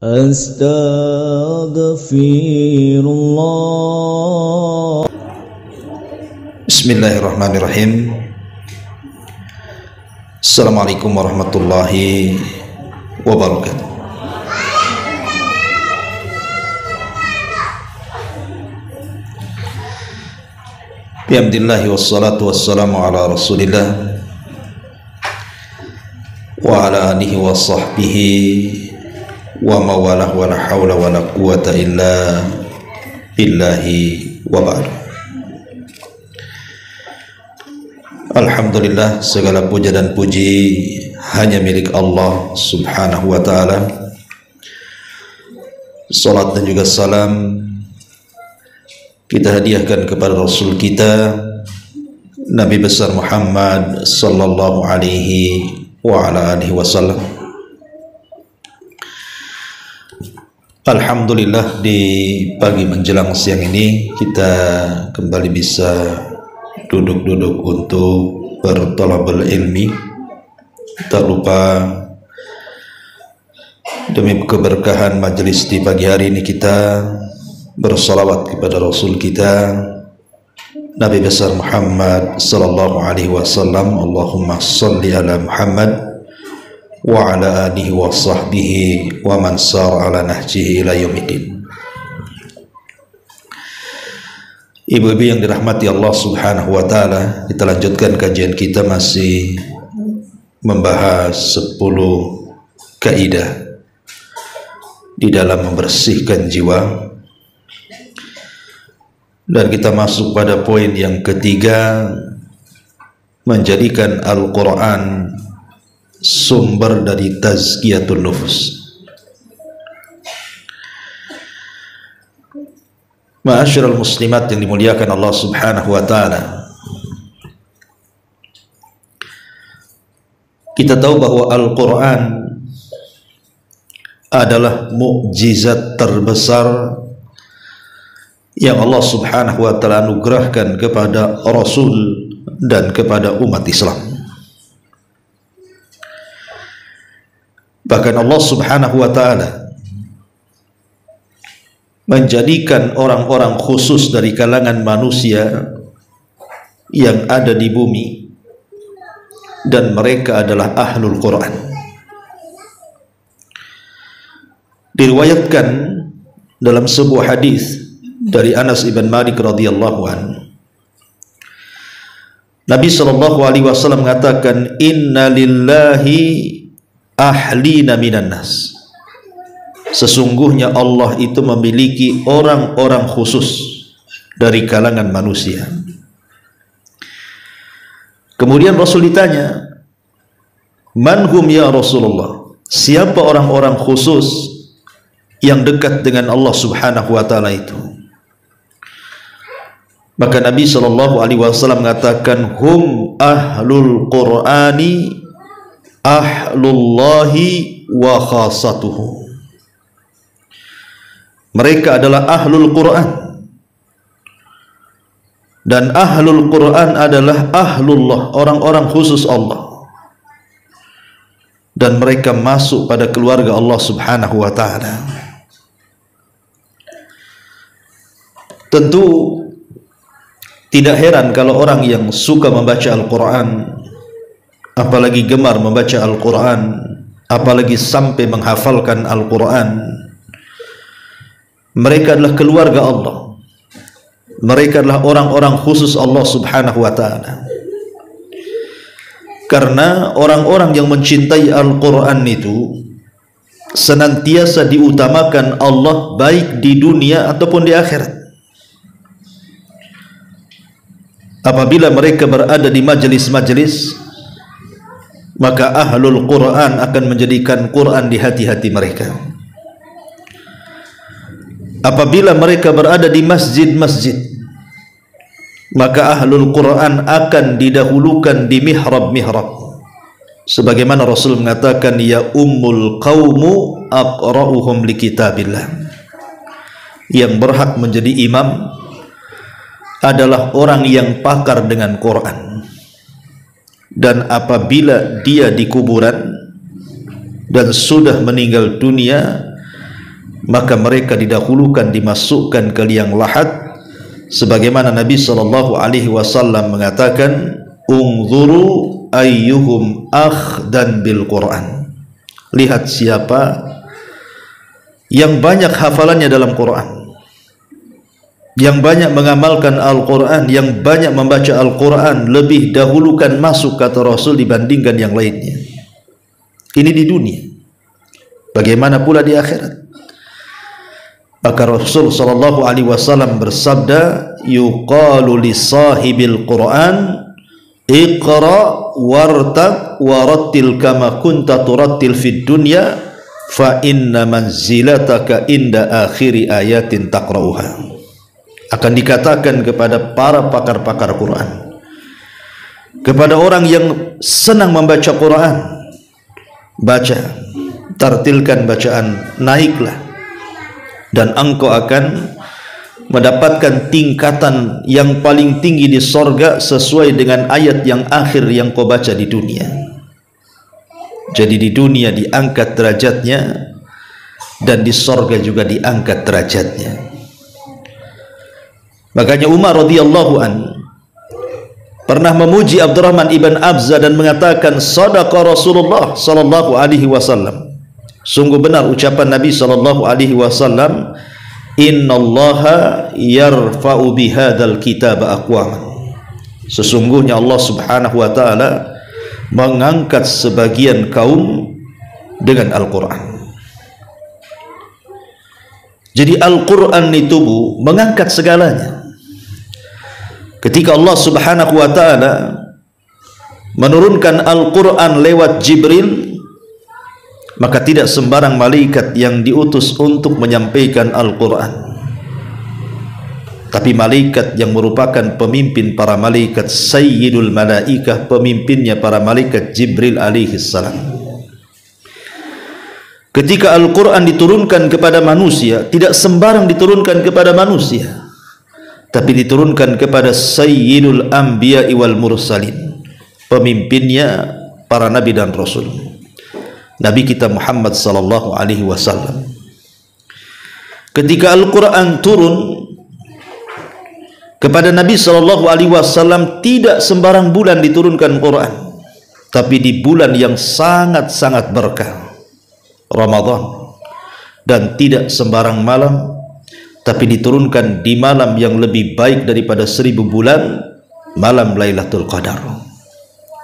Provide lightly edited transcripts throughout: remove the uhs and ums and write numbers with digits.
Astaghfirullah. Bismillahirrahmanirrahim. Assalamualaikum warahmatullahi wabarakatuh. Bihamdillahi wassalatu wassalamu ala rasulillah wa ala alihi wa sahbihi wa mawalah wa la hawla wa la quwata illa billahi wa ba'du. Alhamdulillah, segala puja dan puji hanya milik Allah subhanahu wa ta'ala. Salat dan juga salam kita hadiahkan kepada Rasul kita Nabi besar Muhammad sallallahu alaihi wa ala alihi wasallam. Alhamdulillah, di pagi menjelang siang ini kita kembali bisa duduk-duduk untuk berthalabul ilmi. Tak lupa demi keberkahan majelis di pagi hari ini kita bersalawat kepada Rasul kita Nabi besar Muhammad sallallahu alaihi wasallam. Allahumma salli ala Muhammad wa ala alihi wa sahbihi wa man sar ala nahjihi ila yaumiddin. Ibu-ibu yang dirahmati Allah subhanahu wa ta'ala, kita lanjutkan kajian kita masih membahas 10 kaidah di dalam membersihkan jiwa, dan kita masuk pada poin yang ketiga, menjadikan Al-Quran sumber dari tazkiyatun nufus. Ma'asyiral muslimat yang dimuliakan Allah subhanahu wa ta'ala, kita tahu bahwa Al-Quran adalah mukjizat terbesar yang Allah subhanahu wa ta'ala anugerahkan kepada Rasul dan kepada umat Islam. Bahkan Allah subhanahu wa ta'ala menjadikan orang-orang khusus dari kalangan manusia yang ada di bumi, dan mereka adalah ahlul Quran. Diriwayatkan dalam sebuah hadis dari Anas ibn Malik radhiyallahu anhu, Nabi sallallahu alaihi wasallam mengatakan, inna lillahi ahlina minan nas. Sesungguhnya Allah itu memiliki orang-orang khusus dari kalangan manusia. Kemudian Rasul ditanya, man hum ya Rasulullah? Siapa orang-orang khusus yang dekat dengan Allah subhanahu wa ta'ala itu? Maka Nabi sallallahu alaihi wasallam mengatakan, hum ahlul Qur'ani ahlullahi wa khasatuhu. Mereka adalah ahlul Quran, dan ahlul Quran adalah ahlullah, orang-orang khusus Allah, dan mereka masuk pada keluarga Allah subhanahu wa ta'ala. Tentu tidak heran kalau orang yang suka membaca Al-Quran, apalagi gemar membaca Al-Quran, apalagi sampai menghafalkan Al-Quran, mereka adalah keluarga Allah, mereka adalah orang-orang khusus Allah subhanahu wa ta'ala. Karena orang-orang yang mencintai Al-Quran itu senantiasa diutamakan Allah, baik di dunia ataupun di akhirat. Apabila mereka berada di majelis-majelis, maka ahlul Quran akan menjadikan Quran di hati-hati mereka. Apabila mereka berada di masjid-masjid, maka ahlul Quran akan didahulukan di mihrab-mihrab. Sebagaimana Rasul mengatakan, ya ummul qaumu aqra'uhum li kitabillah. Yang berhak menjadi imam adalah orang yang pakar dengan Quran. Dan apabila dia di kuburan dan sudah meninggal dunia, maka mereka didahulukan dimasukkan ke liang lahat, sebagaimana Nabi SAW mengatakan, unzuru ayyuhum akhdan bil Quran. Lihat siapa yang banyak hafalannya dalam Quran, yang banyak mengamalkan Al-Quran, yang banyak membaca Al-Quran, lebih dahulukan masuk, kata Rasul, dibandingkan yang lainnya. Ini di dunia, bagaimana pula di akhirat? Maka Rasul SAW bersabda, yuqalu li sahibil Quran iqra wartaq warattil kama kunta turattil fid dunya fa inna manzilataka inda akhiri ayatin taqra'uha. Akan dikatakan kepada para pakar-pakar Quran, kepada orang yang senang membaca Quran, baca, tartilkan bacaan, naiklah, dan engkau akan mendapatkan tingkatan yang paling tinggi di sorga sesuai dengan ayat yang akhir yang kau baca di dunia. Jadi di dunia diangkat derajatnya, dan di sorga juga diangkat derajatnya. Makanya Umar radhiyallahu an pernah memuji Abdurrahman ibn Abza dan mengatakan, sadaqa Rasulullah sallallahu alaihi wasallam. Sungguh benar ucapan Nabi sallallahu alaihi wasallam, innallaha yarfa'u bihadzal kitab aqwaman. Sesungguhnya Allah Subhanahu wa taala mengangkat sebagian kaum dengan Al-Qur'an. Jadi Al-Qur'an itu mengangkat segalanya. Ketika Allah Subhanahu wa taala menurunkan Al-Qur'an lewat Jibril, maka tidak sembarang malaikat yang diutus untuk menyampaikan Al-Qur'an, tapi malaikat yang merupakan pemimpin para malaikat, sayyidul malaikah, pemimpinnya para malaikat, Jibril alaihi salam. Ketika Al-Qur'an diturunkan kepada manusia, tidak sembarang diturunkan kepada manusia, tapi diturunkan kepada sayyidul anbiya'i wal mursalin, pemimpinnya para nabi dan rasul, Nabi kita Muhammad sallallahu alaihi wasallam. Ketika Al-Qur'an turun kepada Nabi sallallahu alaihi wasallam, tidak sembarang bulan diturunkan Quran, tapi di bulan yang sangat-sangat berkah, Ramadan, dan tidak sembarang malam, tapi diturunkan di malam yang lebih baik daripada 1000 bulan, malam Lailatul Qadar.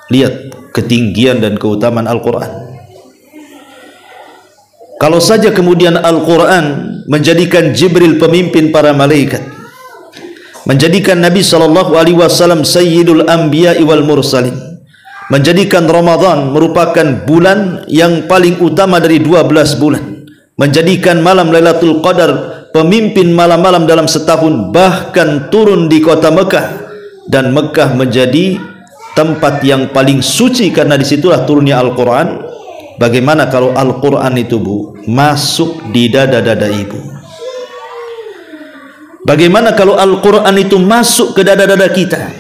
Lihat ketinggian dan keutamaan Al-Quran. Kalau saja kemudian Al-Quran menjadikan Jibril pemimpin para malaikat, menjadikan Nabi SAW sayyidul anbiya'i wal mursalin, menjadikan Ramadan merupakan bulan yang paling utama dari 12 bulan, menjadikan malam Lailatul Qadar pemimpin malam-malam dalam setahun, bahkan turun di kota Mekah, dan Mekah menjadi tempat yang paling suci karena disitulah turunnya Al-Quran. Bagaimana kalau Al-Quran itu masuk di dada-dada ibu? Bagaimana kalau Al-Quran itu masuk ke dada-dada kita,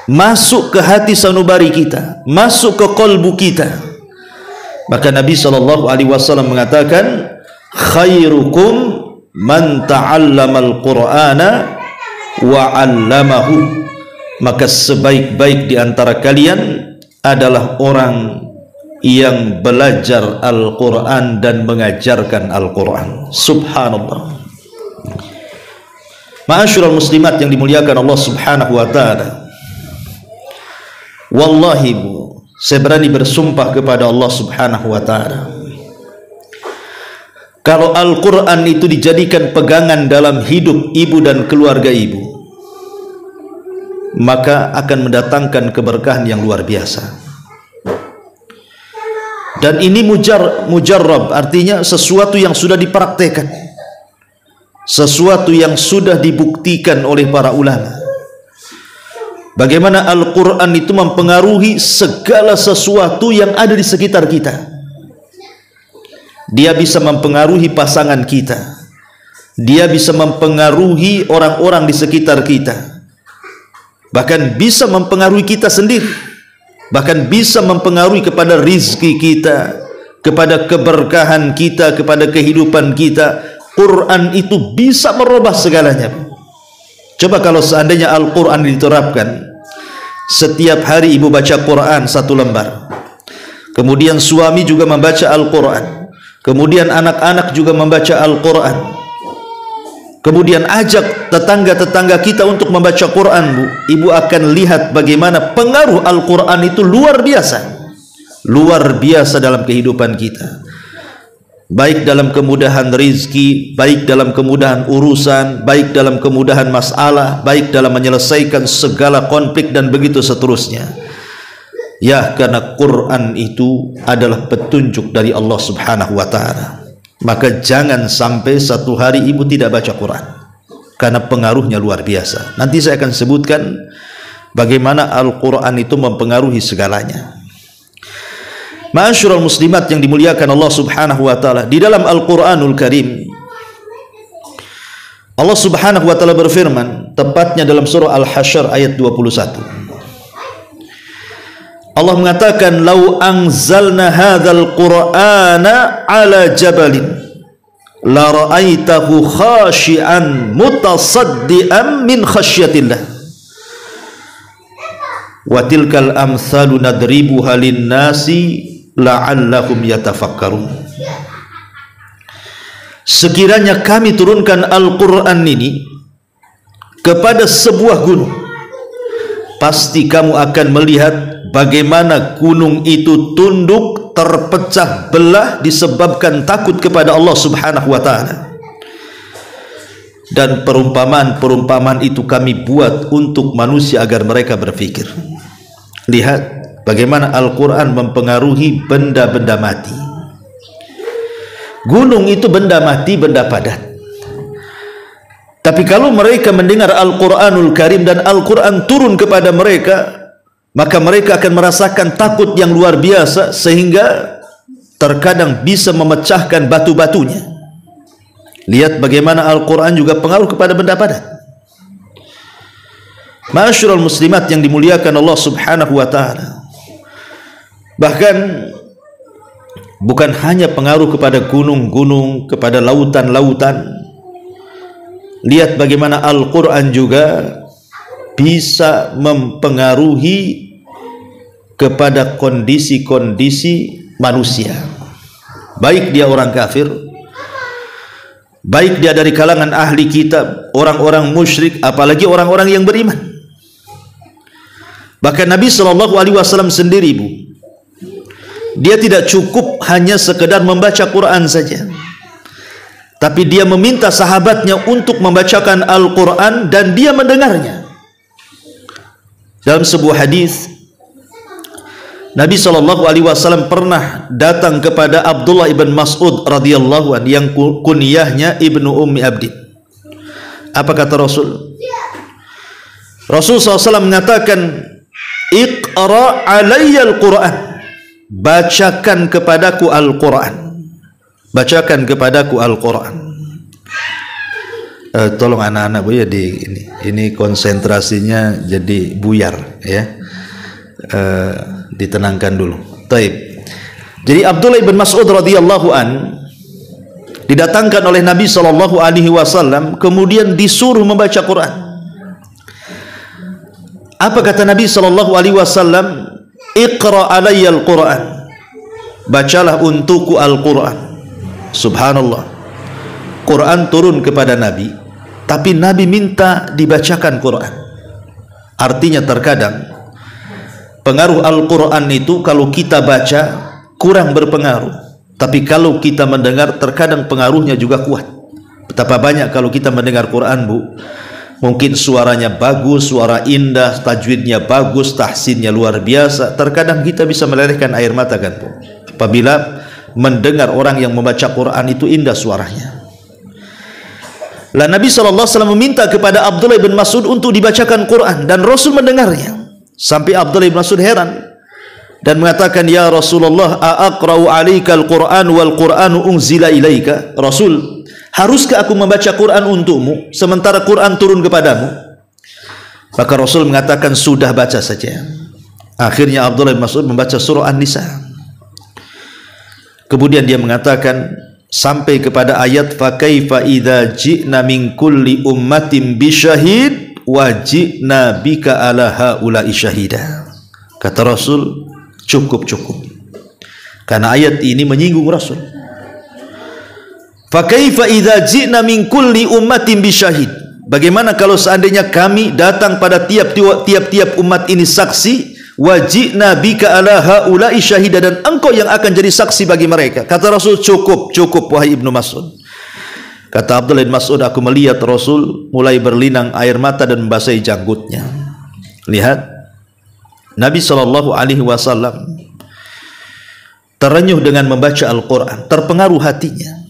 masuk ke hati sanubari kita, masuk ke kolbu kita? Maka Nabi SAW mengatakan, khairukum man ta'allamal Qur'ana wa 'allamahu. Maka sebaik-baik di antara kalian adalah orang yang belajar Al-Quran dan mengajarkan Al-Quran. Subhanallah. Ma'asyiral muslimat yang dimuliakan Allah Subhanahu wa ta'ala, wallahi saya berani bersumpah kepada Allah Subhanahu wa ta'ala, kalau Al-Quran itu dijadikan pegangan dalam hidup ibu dan keluarga ibu, maka akan mendatangkan keberkahan yang luar biasa. Dan ini mujarrab, artinya sesuatu yang sudah dipraktekkan, sesuatu yang sudah dibuktikan oleh para ulama. Bagaimana Al-Quran itu mempengaruhi segala sesuatu yang ada di sekitar kita. Dia bisa mempengaruhi pasangan kita, dia bisa mempengaruhi orang-orang di sekitar kita, bahkan bisa mempengaruhi kita sendiri, bahkan bisa mempengaruhi kepada rizki kita, kepada keberkahan kita, kepada kehidupan kita. Quran itu bisa merubah segalanya. Coba kalau seandainya Al-Quran diterapkan, setiap hari ibu baca Quran 1 lembar, kemudian suami juga membaca Al-Quran, kemudian anak-anak juga membaca Al-Quran, kemudian ajak tetangga-tetangga kita untuk membaca Quran, Bu. Ibu akan lihat bagaimana pengaruh Al-Quran itu luar biasa dalam kehidupan kita, baik dalam kemudahan rizki, baik dalam kemudahan urusan, baik dalam kemudahan masalah, baik dalam menyelesaikan segala konflik dan begitu seterusnya. Ya, karena Quran itu adalah petunjuk dari Allah Subhanahu wa ta'ala. Maka jangan sampai satu hari ibu tidak baca Quran, karena pengaruhnya luar biasa. Nanti saya akan sebutkan bagaimana Al-Quran itu mempengaruhi segalanya. Ma'asyiral muslimat yang dimuliakan Allah Subhanahu wa ta'ala, di dalam Al-Quranul Karim Allah Subhanahu wa ta'ala berfirman, tepatnya dalam surah Al-Hasyr ayat 21. Allah mengatakan, "Lau anzalna hadzal Qur'ana 'ala jabalin la ra'aitahu khashi'an mutasaddian min khasyatillah wa tilkal amsalu nadribuha lin-nasi la'allahum yatafakkarun." Sekiranya kami turunkan Al-Quran ini kepada sebuah gunung, pasti kamu akan melihat bagaimana gunung itu tunduk, terpecah belah disebabkan takut kepada Allah Subhanahu wa ta'ala. Dan perumpamaan-perumpamaan itu kami buat untuk manusia agar mereka berpikir. Lihat bagaimana Al-Quran mempengaruhi benda-benda mati. Gunung itu benda mati, benda padat. Tapi kalau mereka mendengar Al-Quranul Karim dan Al-Quran turun kepada mereka, maka mereka akan merasakan takut yang luar biasa, sehingga terkadang bisa memecahkan batu-batunya. Lihat bagaimana Al-Quran juga pengaruh kepada benda padat. Ma'asyiral muslimat yang dimuliakan Allah Subhanahu wa ta'ala, bahkan bukan hanya pengaruh kepada gunung-gunung, kepada lautan-lautan. Lihat bagaimana Al-Quran juga bisa mempengaruhi kepada kondisi-kondisi manusia, baik dia orang kafir, baik dia dari kalangan ahli kitab, orang-orang musyrik, apalagi orang-orang yang beriman. Bahkan Nabi SAW sendiri, Bu, dia tidak cukup hanya sekedar membaca Quran saja, tapi dia meminta sahabatnya untuk membacakan Al-Quran dan dia mendengarnya. Dalam sebuah hadis, Nabi SAW pernah datang kepada Abdullah ibn Mas'ud radhiyallahu anhu yang kunyahnya Ibnu Ummi Abdin. Apa kata Rasul? Rasul SAW mengatakan, "Iqra' alayya al-Quran." Bacakan kepadaku Al-Quran. Bacakan kepadaku Al-Quran. Tolong anak-anak, Bu, ya, ini konsentrasinya jadi buyar, ya. Ditenangkan dulu. Taib. Jadi Abdullah bin Mas'ud radhiyallahu an didatangkan oleh Nabi SAW, kemudian disuruh membaca Quran. Apa kata Nabi SAW? "Iqra' alayya al-Quran." Bacalah untukku Al-Quran. Subhanallah. Quran turun kepada Nabi, tapi Nabi minta dibacakan Quran. Artinya terkadang pengaruh Al-Quran itu kalau kita baca kurang berpengaruh, tapi kalau kita mendengar terkadang pengaruhnya juga kuat. Betapa banyak kalau kita mendengar Quran, Bu, mungkin suaranya bagus, suara indah, tajwidnya bagus, tahsinnya luar biasa, terkadang kita bisa melelehkan air mata, kan, Bu, apabila mendengar orang yang membaca Quran itu indah suaranya. Lah Nabi SAW meminta kepada Abdullah bin Mas'ud untuk dibacakan Quran, dan Rasul mendengarnya. Sampai Abdullah bin Mas'ud heran dan mengatakan, "Ya Rasulullah, a'aqra'u 'alaika al-Qur'an wal Qur'anu unzila ilaika?" Rasul, haruskah aku membaca Quran untukmu sementara Quran turun kepadamu? Maka Rasul mengatakan, "Sudah, baca saja." Akhirnya Abdullah bin Mas'ud membaca surah An-Nisa. Kemudian dia mengatakan sampai kepada ayat fa kaifa idza ji'na min kulli ummatin bisyahid wa ji'na bika ala haula'i syahida. Kata Rasul, cukup. Karena ayat ini menyinggung Rasul. Fa kaifa idza ji'na min kulli ummatin bisyahid. Bagaimana kalau seandainya kami datang pada tiap-tiap umat ini saksi, wa ji'na bika ala haula'i syahida, dan engkau yang akan jadi saksi bagi mereka. Kata Rasul, cukup wahai Ibnu Mas'ud. Kata Abdullah bin Mas'ud, aku melihat Rasul mulai berlinang air mata dan membasahi janggutnya. Lihat, Nabi SAW terenyuh dengan membaca Al-Quran, terpengaruh hatinya.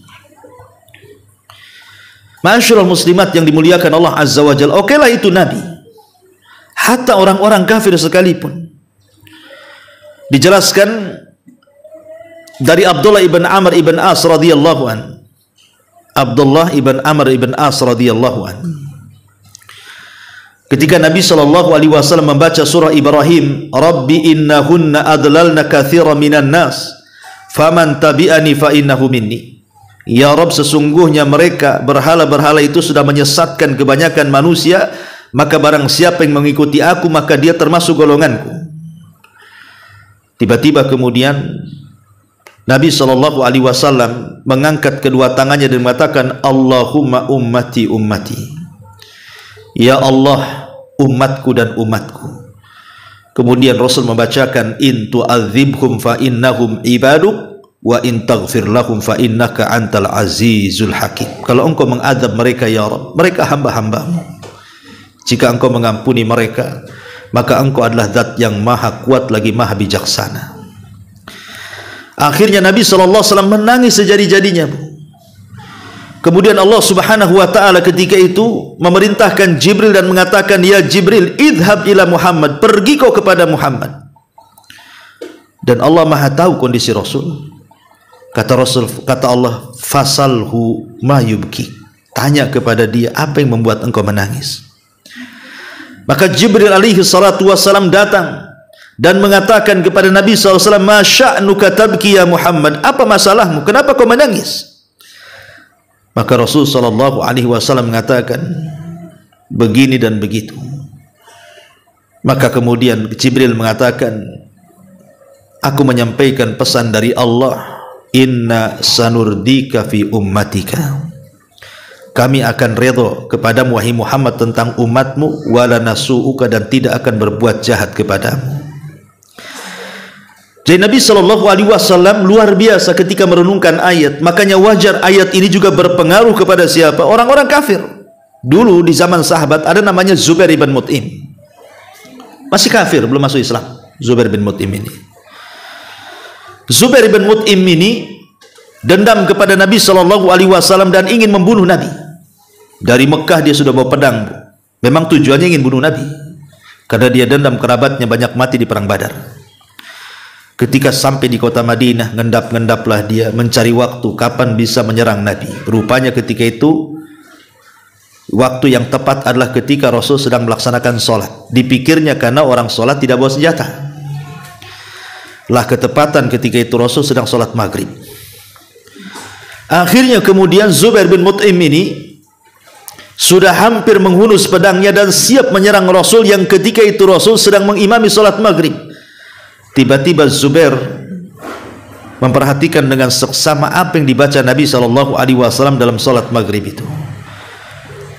Ma'asyiral muslimat yang dimuliakan Allah Azza wa Jalla, okelah itu Nabi. Hatta orang-orang kafir sekalipun. Dijelaskan dari Abdullah ibn Amr ibn As radhiyallahu an. Abdullah ibn Amr ibn As radhiyallahu an. Ketika Nabi SAW membaca surah Ibrahim, Rabbi innahunna adlalna katsira minan nas, faman tabi'ani fa innahu minni. Ya Rabb, sesungguhnya mereka berhala-berhala itu sudah menyesatkan kebanyakan manusia, maka barang siapa yang mengikuti aku maka dia termasuk golonganku. Tiba-tiba kemudian Nabi SAW mengangkat kedua tangannya dan mengatakan, Allahumma ummati ummati. Ya Allah, umatku dan umatku. Kemudian Rasul membacakan, in tu'adzibhum fa innahum ibaduk wa in taghfir lahum fa innaka antal azizul hakim. Kalau engkau mengadab mereka ya Rabb, mereka hamba-hambamu. Jika engkau mengampuni mereka, maka engkau adalah zat yang maha kuat lagi maha bijaksana. Akhirnya Nabi SAW menangis sejadi-jadinya. Kemudian Allah Subhanahu wa ta'ala ketika itu memerintahkan Jibril dan mengatakan, ya Jibril, idhab ila Muhammad, pergi kau kepada Muhammad. Dan Allah maha tahu kondisi Rasul. Kata Allah, fasalhu ma yubki, tanya kepada dia apa yang membuat engkau menangis. Maka Jibril alaihi salatu wassalam datang dan mengatakan kepada Nabi SAW, ma sya'nuka tabki ya Muhammad, apa masalahmu, kenapa kau menangis? Maka Rasul SAW mengatakan begini dan begitu. Maka kemudian Jibril mengatakan, aku menyampaikan pesan dari Allah, inna sanurdika fi ummatika, kami akan redha kepadamu wahai Muhammad tentang umatmu, wala nasu'uka, dan tidak akan berbuat jahat kepadamu. Jadi Nabi SAW luar biasa ketika merenungkan ayat. Makanya wajar ayat ini juga berpengaruh kepada siapa? Orang-orang kafir. Dulu di zaman sahabat ada namanya Zubair bin Mut'im, masih kafir, belum masuk Islam. Zubair bin Mut'im ini, Zubair bin Mut'im ini dendam kepada Nabi SAW dan ingin membunuh Nabi. Dari Mekah dia sudah bawa pedang. Memang tujuannya ingin bunuh Nabi, karena dia dendam kerabatnya banyak mati di perang Badar. Ketika sampai di kota Madinah, ngendap-ngendaplah dia mencari waktu kapan bisa menyerang Nabi. Rupanya ketika itu waktu yang tepat adalah ketika Rasul sedang melaksanakan sholat. Dipikirnya karena orang sholat tidak bawa senjata. Lah ketepatan ketika itu Rasul sedang sholat maghrib. Akhirnya kemudian Zubair bin Mut'im ini sudah hampir menghunus pedangnya dan siap menyerang Rasul, yang ketika itu Rasul sedang mengimami sholat maghrib. Tiba-tiba Zubair memperhatikan dengan seksama apa yang dibaca Nabi SAW dalam sholat maghrib itu.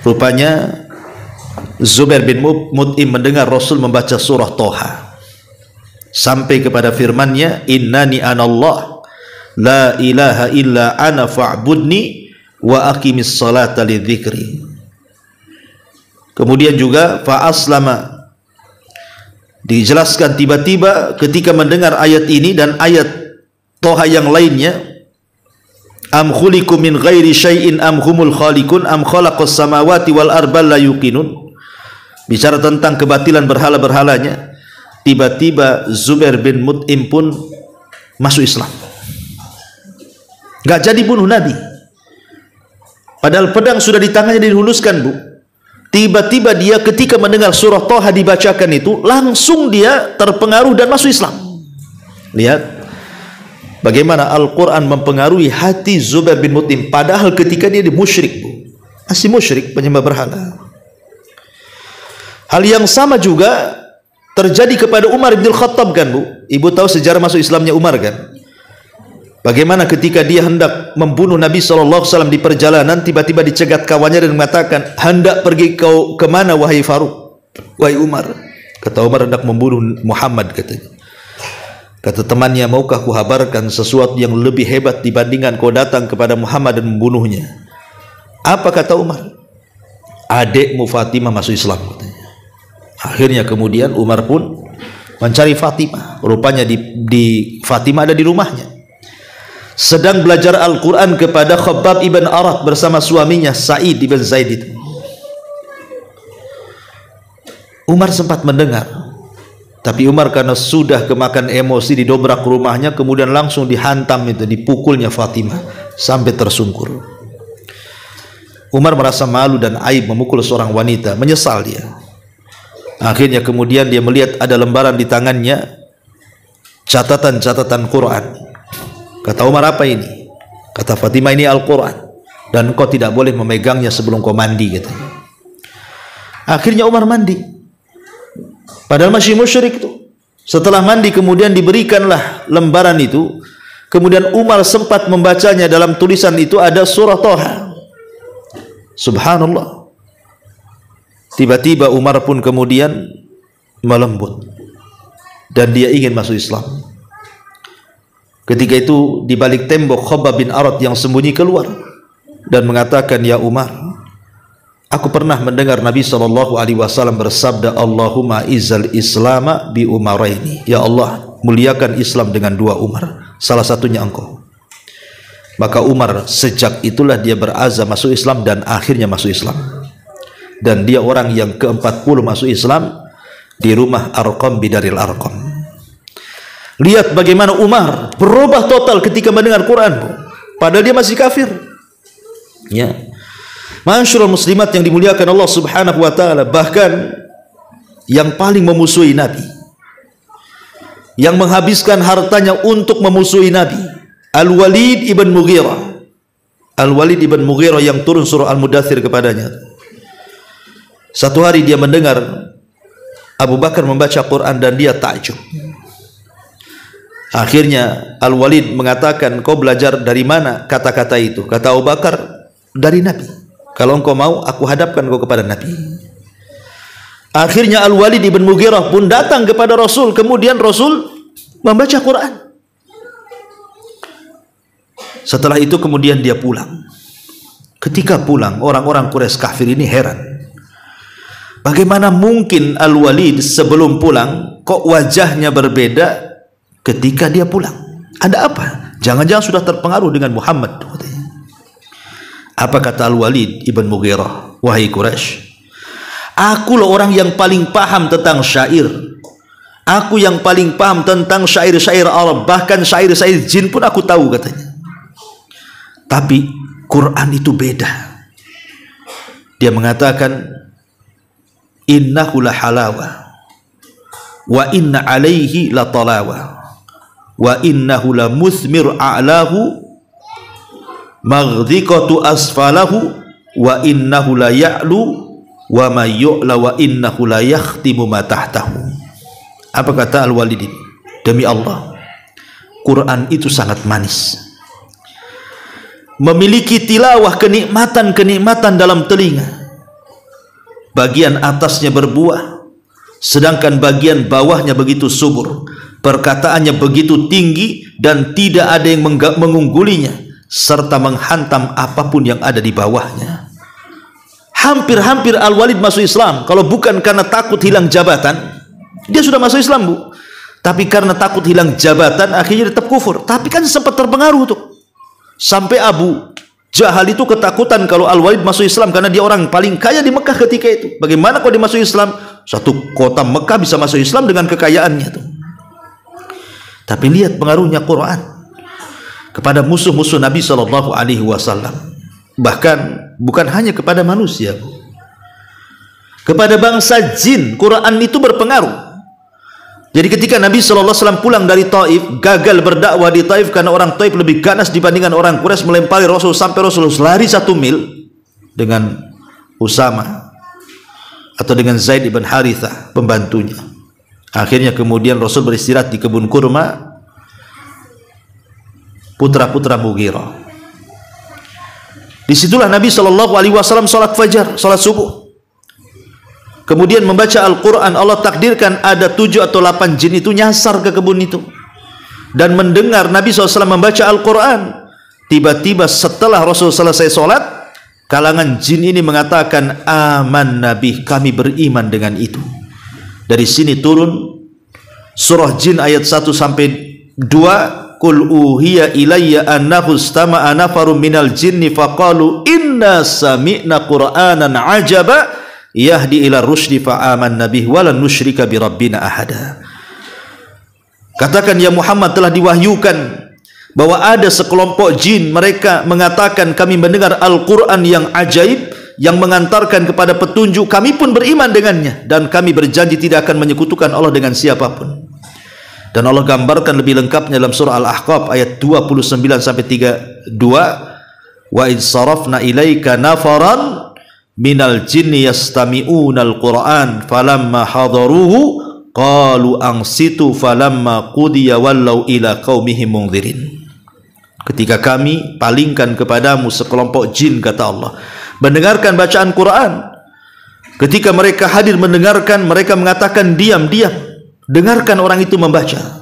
Rupanya Zubair bin Mut'im mendengar Rasul membaca surah Toha sampai kepada firmannya, innani anallah la ilaha illa ana fa'budni wa aqimis salata lidzikri. Kemudian juga fa'aslama, dijelaskan tiba-tiba ketika mendengar ayat ini dan ayat Toha yang lainnya, am khuliqu min ghairi syai'in am humul khaliqun am khalaqas samawati wal arda la yuqinun, bicara tentang kebatilan berhala-berhalanya. Tiba-tiba Zubair bin Mut'im pun masuk Islam, gak jadi bunuh Nabi, padahal pedang sudah di tangannya dihunuskan, Bu. Tiba-tiba dia ketika mendengar surah Toha dibacakan itu, langsung dia terpengaruh dan masuk Islam. Lihat bagaimana Al-Quran mempengaruhi hati Zubair bin Mut'im, padahal ketika dia musyrik, Bu, masih musyrik, penyembah berhala. Hal yang sama juga terjadi kepada Umar bin Khattab, kan, Bu? Ibu tahu sejarah masuk Islamnya Umar, kan? Bagaimana ketika dia hendak membunuh Nabi SAW di perjalanan, tiba-tiba dicegat kawannya dan mengatakan, hendak pergi kau kemana wahai Faruk, wahai Umar? Kata Umar, hendak membunuh Muhammad, katanya. Kata temannya, maukah ku habarkan sesuatu yang lebih hebat dibandingkan kau datang kepada Muhammad dan membunuhnya? Apa kata Umar? Adikmu Fatimah masuk Islam, katanya. Akhirnya kemudian Umar pun mencari Fatimah. Rupanya di Fatimah ada di rumahnya, sedang belajar Al-Quran kepada Khabbab ibn Arat bersama suaminya Sa'id ibn Zaid itu. Umar sempat mendengar, tapi Umar karena sudah kemakan emosi didobrak rumahnya, kemudian langsung dihantam itu, dipukulnya Fatimah sampai tersungkur. Umar merasa malu dan aib memukul seorang wanita, menyesal dia. Akhirnya kemudian dia melihat ada lembaran di tangannya, catatan-catatan Quran. Kata Umar, apa ini? Kata Fatimah, ini Al-Quran, dan kau tidak boleh memegangnya sebelum kau mandi, katanya. Akhirnya Umar mandi, padahal masih musyrik itu. Setelah mandi kemudian diberikanlah lembaran itu. Kemudian Umar sempat membacanya. Dalam tulisan itu ada surah Thaha. Subhanallah. Tiba-tiba Umar pun kemudian melembut dan dia ingin masuk Islam. Ketika itu di balik tembok Khabbab bin Arat yang sembunyi keluar dan mengatakan, ya Umar, aku pernah mendengar Nabi SAW bersabda, Allahumma izzal islama bi umaraini. Ya Allah, muliakan Islam dengan dua Umar, salah satunya engkau. Maka Umar sejak itulah dia berazam masuk Islam dan akhirnya masuk Islam. Dan dia orang yang ke-40 masuk Islam di rumah Arqam bidaril Arqam. Lihat bagaimana Umar berubah total ketika mendengar Quran, padahal dia masih kafir. Ya, Ma'asyiral muslimat yang dimuliakan Allah Subhanahu wa taala, bahkan yang paling memusuhi Nabi, yang menghabiskan hartanya untuk memusuhi Nabi, Al-Walid ibn Mughirah. Al-Walid ibn Mughirah yang turun surah Al-Mudaththir kepadanya. Satu hari dia mendengar Abu Bakar membaca Quran dan dia takjub. Akhirnya Al-Walid mengatakan, kau belajar dari mana kata-kata itu? Kata Abu Bakar, dari Nabi. Kalau engkau mau, aku hadapkan kau kepada Nabi. Akhirnya Al-Walid ibn Mughirah pun datang kepada Rasul. Kemudian Rasul membaca Quran. Setelah itu kemudian dia pulang. Ketika pulang, orang-orang Quraisy kafir ini heran. Bagaimana mungkin Al-Walid sebelum pulang kok wajahnya berbeda ketika dia pulang? Ada apa? Jangan-jangan sudah terpengaruh dengan Muhammad. Apa kata Al-Walid ibn Mughirah? Wahai Quraisy, aku loh orang yang paling paham tentang syair. Aku yang paling paham tentang syair-syair Arab, bahkan syair-syair jin pun aku tahu, katanya. Tapi Quran itu beda. Dia mengatakan, innahu la halawa wa inna alaihi la talawa wa innahu la muthmir a'lahu maghdhiqatu asfalahu wa innahu la ya'lu wa ma yu'la wa innahu la yakhtimu ma tahtahu. Apa kata Al-Walid ini? Demi Allah, Quran itu sangat manis, memiliki tilawah kenikmatan-kenikmatan dalam telinga. Bagian atasnya berbuah, sedangkan bagian bawahnya begitu subur. Perkataannya begitu tinggi dan tidak ada yang mengunggulinya, serta menghantam apapun yang ada di bawahnya. Hampir-hampir Al-Walid masuk Islam. Kalau bukan karena takut hilang jabatan, dia sudah masuk Islam, Bu. Tapi karena takut hilang jabatan, akhirnya tetap kufur. Tapi kan sempat terpengaruh tuh. Sampai Abu Jahal itu ketakutan kalau Al-Walid masuk Islam, karena dia orang paling kaya di Mekah ketika itu. Bagaimana kalau dia masuk Islam? Satu kota Mekah bisa masuk Islam dengan kekayaannya tuh. Tapi lihat pengaruhnya Quran kepada musuh-musuh Nabi SAW. Bahkan bukan hanya kepada manusia, kepada bangsa jin Quran itu berpengaruh. Jadi ketika Nabi SAW pulang dari Taif, gagal berdakwah di Taif karena orang Taif lebih ganas dibandingkan orang Quraisy, melempari Rasul sampai Rasul lari 1 mil dengan Usama atau dengan Zaid ibn Harithah pembantunya. Akhirnya kemudian Rasul beristirahat di kebun kurma putra-putra Mughirah. Disitulah Nabi SAW salat fajar, salat subuh. Kemudian membaca Al-Quran. Allah takdirkan ada 7 atau 8 jin itu nyasar ke kebun itu dan mendengar Nabi SAW membaca Al-Quran. Tiba-tiba setelah Rasul selesai sholat, kalangan jin ini mengatakan, aman Nabi, kami beriman dengan itu. Dari sini turun surah Jin ayat 1 sampai 2. Qul uhiya ilayya annahu istama'a nafarun minal jinni faqalu inna sami'na qur'anan ajaba yahdi ila rusdi fa'aman nabih walan nusyrika bi rabbina ahada. Katakan ya Muhammad, telah diwahyukan bahwa ada sekelompok jin, mereka mengatakan kami mendengar Al-Quran yang ajaib yang mengantarkan kepada petunjuk, kami pun beriman dengannya dan kami berjanji tidak akan menyekutukan Allah dengan siapapun. Dan Allah gambarkan lebih lengkapnya dalam surah Al-Ahqaf ayat 29 sampai 32. Wa id sarafna ilaika nafaran minal jinni yastami'unal Qur'an falamma hadaruhu qalu ansitu falamma qudiya wallaw ila qaumihim munzirin. Ketika kami palingkan kepadamu sekelompok jin, kata Allah, mendengarkan bacaan Quran. Ketika mereka hadir mendengarkan, mereka mengatakan diam, diam, dengarkan orang itu membaca.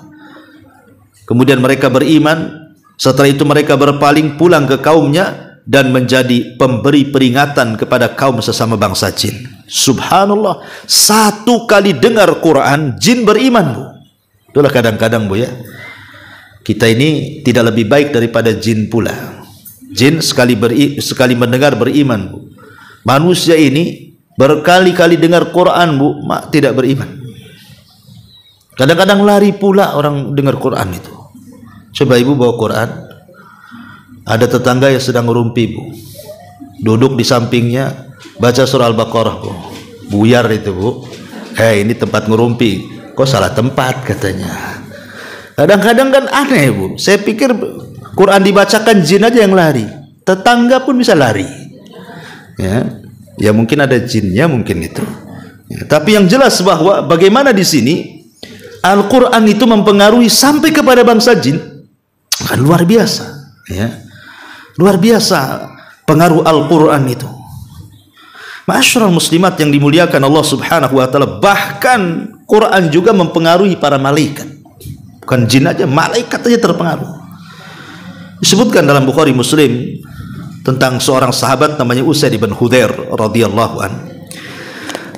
Kemudian mereka beriman. Setelah itu mereka berpaling pulang ke kaumnya dan menjadi pemberi peringatan kepada kaum sesama bangsa jin. Subhanallah, 1 kali dengar Quran jin beriman, Bu. Itulah kadang-kadang, Bu, ya, kita ini tidak lebih baik daripada jin pula. Jin sekali mendengar beriman, Bu. Manusia ini berkali-kali dengar Quran, Bu, tidak beriman. Kadang-kadang lari pula orang dengar Quran itu. Coba Ibu bawa Quran, ada tetangga yang sedang ngerumpi, Bu, duduk di sampingnya baca surah Al-Baqarah, Bu, buyar itu, Bu. Ini tempat ngerumpi, kok salah tempat katanya. Kadang-kadang kan aneh, Bu, saya pikir Quran dibacakan jin aja yang lari, tetangga pun bisa lari, ya mungkin ada jinnya, mungkin itu, ya. Tapi yang jelas bahwa bagaimana di sini Al-Quran itu mempengaruhi sampai kepada bangsa jin, kan luar biasa, ya. Luar biasa pengaruh Al-Quran itu. Ma'asyiral muslimat yang dimuliakan Allah Subhanahu wa taala, bahkan Quran juga mempengaruhi para malaikat. Bukan jin aja, malaikat aja terpengaruh. Disebutkan dalam Bukhari Muslim tentang seorang sahabat namanya Usaid ibn Hudzair radhiyallahu an.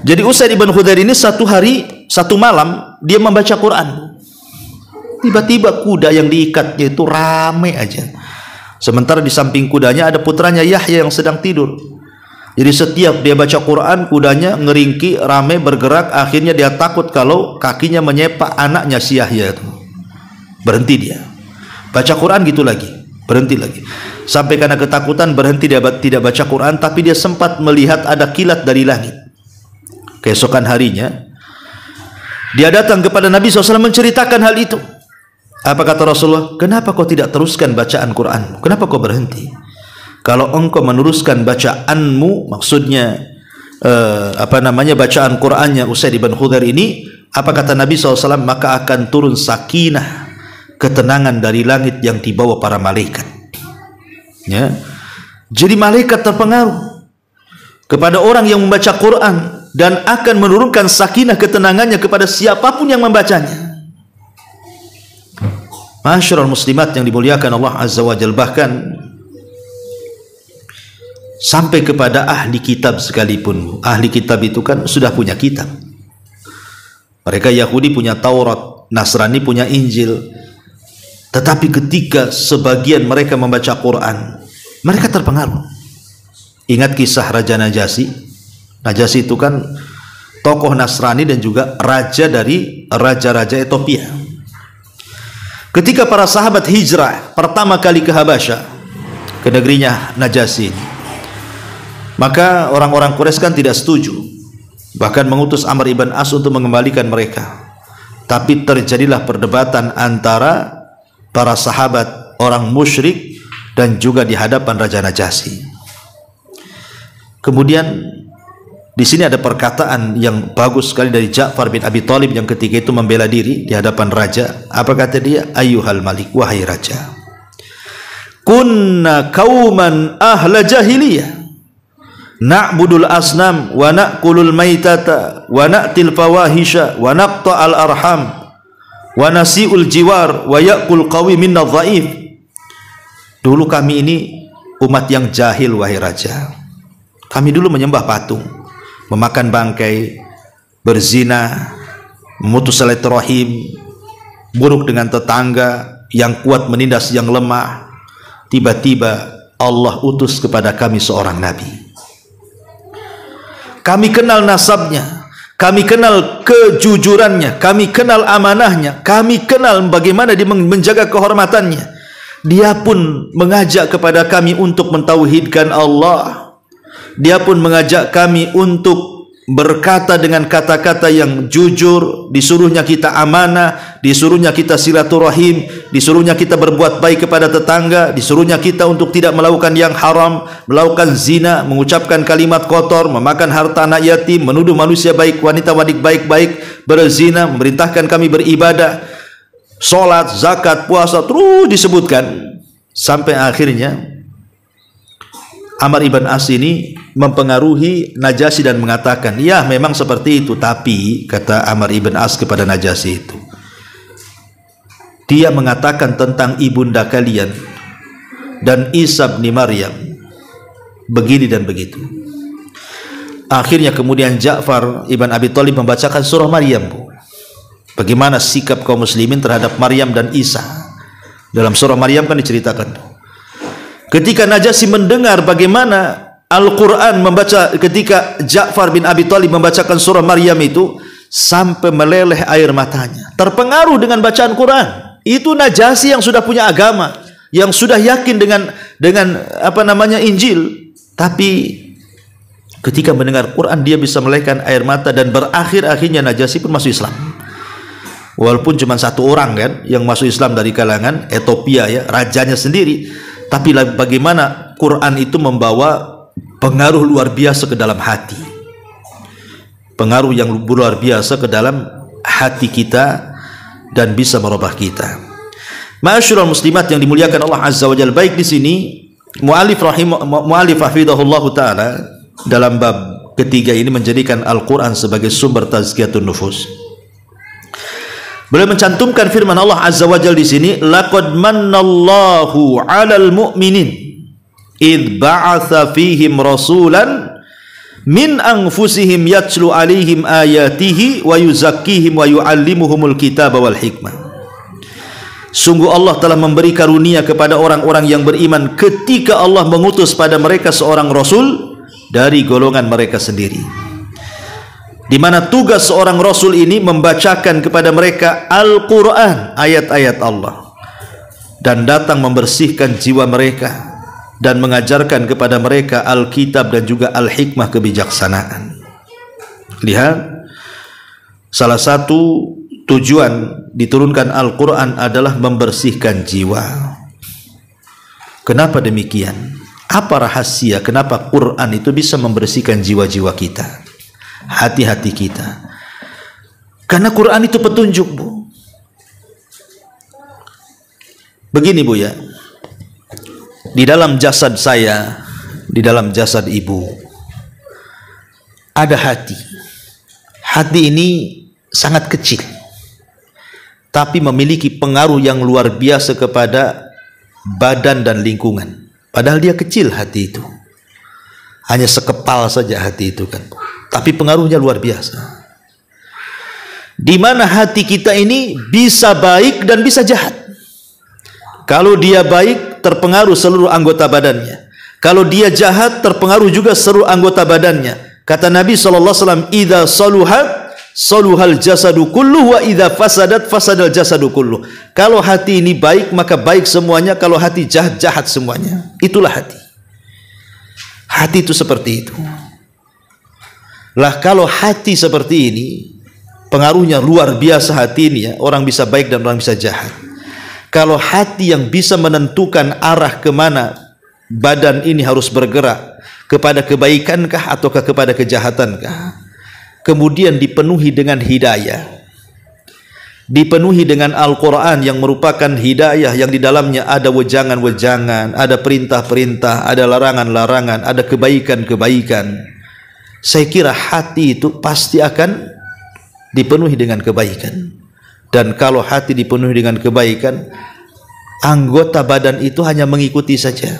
Jadi Usaid ibn Hudzair ini satu malam dia membaca Quran. Tiba-tiba kuda yang diikatnya itu rame aja. Sementara di samping kudanya ada putranya Yahya yang sedang tidur. Jadi setiap dia baca Quran, kudanya ngeringki, rame, bergerak. Akhirnya dia takut kalau kakinya menyepak anaknya si Yahya itu. Berhenti dia. Baca Quran gitu lagi, berhenti lagi. Sampai karena ketakutan berhenti dia tidak baca Quran. Tapi dia sempat melihat ada kilat dari langit. Keesokan harinya dia datang kepada Nabi SAW menceritakan hal itu. Apa kata Rasulullah? Kenapa kau tidak teruskan bacaan Quran? Kenapa kau berhenti? Kalau engkau meneruskan bacaanmu, maksudnya bacaan Qurannya Usaid ibn Hudzair ini, apa kata Nabi SAW? Maka akan turun sakinah, ketenangan dari langit yang dibawa para malaikat. Ya. Jadi malaikat terpengaruh kepada orang yang membaca Quran dan akan menurunkan sakinah, ketenangannya kepada siapapun yang membacanya. Ma'asyiral muslimat yang dimuliakan Allah Azza wa Jalla, bahkan sampai kepada ahli kitab sekalipun. Ahli kitab itu kan sudah punya kitab. Mereka Yahudi punya Taurat, Nasrani punya Injil. Tetapi ketika sebagian mereka membaca Quran, mereka terpengaruh. Ingat kisah Raja Najasyi. Najasyi itu kan tokoh Nasrani dan juga raja dari raja-raja Ethiopia. Ketika para sahabat hijrah pertama kali ke Habasyah, ke negerinya Najasyi ini, maka orang-orang Quraisy kan tidak setuju, bahkan mengutus Amr ibn As untuk mengembalikan mereka. tapi terjadilah perdebatan antara para sahabat orang musyrik dan juga di hadapan Raja Najasyi. Kemudian di sini ada perkataan yang bagus sekali dari Ja'far bin Abi Thalib yang ketika itu membela diri di hadapan raja. Apa kata dia? Ayyuhal malik, wahai raja, kunna kauman ahla jahiliyah na'budul asnam wa na'kulul maitata wa na'til fawahisha wa naqta'al arham wa nasi'ul jiwar wa ya'kul qawi minna dhaif. Dulu kami ini umat yang jahil, wahai raja. Kami dulu menyembah patung, memakan bangkai, berzina, memutus silaturahim, buruk dengan tetangga, yang kuat menindas yang lemah. Tiba-tiba Allah utus kepada kami seorang nabi. Kami kenal nasabnya, kami kenal kejujurannya, kami kenal amanahnya, kami kenal bagaimana dia menjaga kehormatannya. Dia pun mengajak kepada kami untuk mentauhidkan Allah. Dia pun mengajak kami untuk berkata dengan kata-kata yang jujur. Disuruhnya kita amanah, disuruhnya kita silaturahim, disuruhnya kita berbuat baik kepada tetangga, disuruhnya kita untuk tidak melakukan yang haram, melakukan zina, mengucapkan kalimat kotor, memakan harta anak yatim, menuduh manusia baik, wanita baik-baik, berzina, memerintahkan kami beribadah, sholat, zakat, puasa, terus disebutkan sampai akhirnya Amr ibn As ini mempengaruhi Najasyi dan mengatakan, ya memang seperti itu, tapi kata Amr ibn As kepada Najasyi itu, dia mengatakan tentang ibunda kalian dan Isa bin Maryam begini dan begitu. Akhirnya kemudian Ja'far ibn Abi Thalib membacakan surah Maryam, Bu. Bagaimana sikap kaum muslimin terhadap Maryam dan Isa. Dalam surah Maryam kan diceritakan, ketika Najasyi mendengar bagaimana Al-Quran membaca, ketika Ja'far bin Abi Thalib membacakan surah Maryam itu, sampai meleleh air matanya, terpengaruh dengan bacaan Quran. Itu Najasyi yang sudah punya agama, yang sudah yakin dengan apa namanya Injil, tapi ketika mendengar Quran dia bisa melelehkan air mata, dan akhirnya Najasyi pun masuk Islam. Walaupun cuma satu orang kan yang masuk Islam dari kalangan Ethiopia, ya, rajanya sendiri. Tapi bagaimana Quran itu membawa pengaruh luar biasa ke dalam hati, pengaruh yang luar biasa ke dalam hati kita dan bisa merubah kita. Ma'asyiral muslimat yang dimuliakan Allah Azza wa Jalla, baik di sini mu'alif hafizahullah taala dalam bab ketiga ini menjadikan Al-Quran sebagai sumber tazkiyatun nufus. Beliau mencantumkan firman Allah Azza wa Jalla di sini, laqad mannallahu 'alal mu'minin id ba'atsa fihim rasulan min anfusihim yatlu 'alaihim ayatihi wa yuzakkihim wa yu'allimuhumul kitaba wal hikmah. Sungguh Allah telah memberi karunia kepada orang-orang yang beriman ketika Allah mengutus pada mereka seorang rasul dari golongan mereka sendiri, di mana tugas seorang rasul ini membacakan kepada mereka Al-Quran, ayat-ayat Allah, dan datang membersihkan jiwa mereka dan mengajarkan kepada mereka Alkitab dan juga Al-Hikmah, kebijaksanaan. Lihat, salah satu tujuan diturunkan Al-Quran adalah membersihkan jiwa. Kenapa demikian? Apa rahasia kenapa Quran itu bisa membersihkan jiwa-jiwa kita, hati-hati kita? Karena Quran itu petunjuk, Bu. Begini, Bu, ya, di dalam jasad saya, di dalam jasad ibu ada hati. Hati ini sangat kecil, tapi memiliki pengaruh yang luar biasa kepada badan dan lingkungan. Padahal dia kecil, hati itu hanya sekepal saja hati itu kan, tapi pengaruhnya luar biasa. Di mana hati kita ini bisa baik dan bisa jahat. Kalau dia baik, terpengaruh seluruh anggota badannya. Kalau dia jahat, terpengaruh juga seluruh anggota badannya. Kata Nabi SAW, idza saluhat saluhal jasadu kulluh wa idza fasadat fasadal jasadu kulluh. Kalau hati ini baik, maka baik semuanya. Kalau hati jahat, jahat semuanya. Itulah hati. Hati itu seperti itu. Lah kalau hati seperti ini, pengaruhnya luar biasa hati ini ya. Orang bisa baik dan orang bisa jahat. Kalau hati yang bisa menentukan arah kemana badan ini harus bergerak, kepada kebaikankah ataukah kepada kejahatankah, kemudian dipenuhi dengan hidayah, dipenuhi dengan Al-Quran yang merupakan hidayah, yang di dalamnya ada wejangan-wejangan, ada perintah-perintah, ada larangan-larangan, ada kebaikan-kebaikan, saya kira hati itu pasti akan dipenuhi dengan kebaikan. Dan kalau hati dipenuhi dengan kebaikan, anggota badan itu hanya mengikuti saja.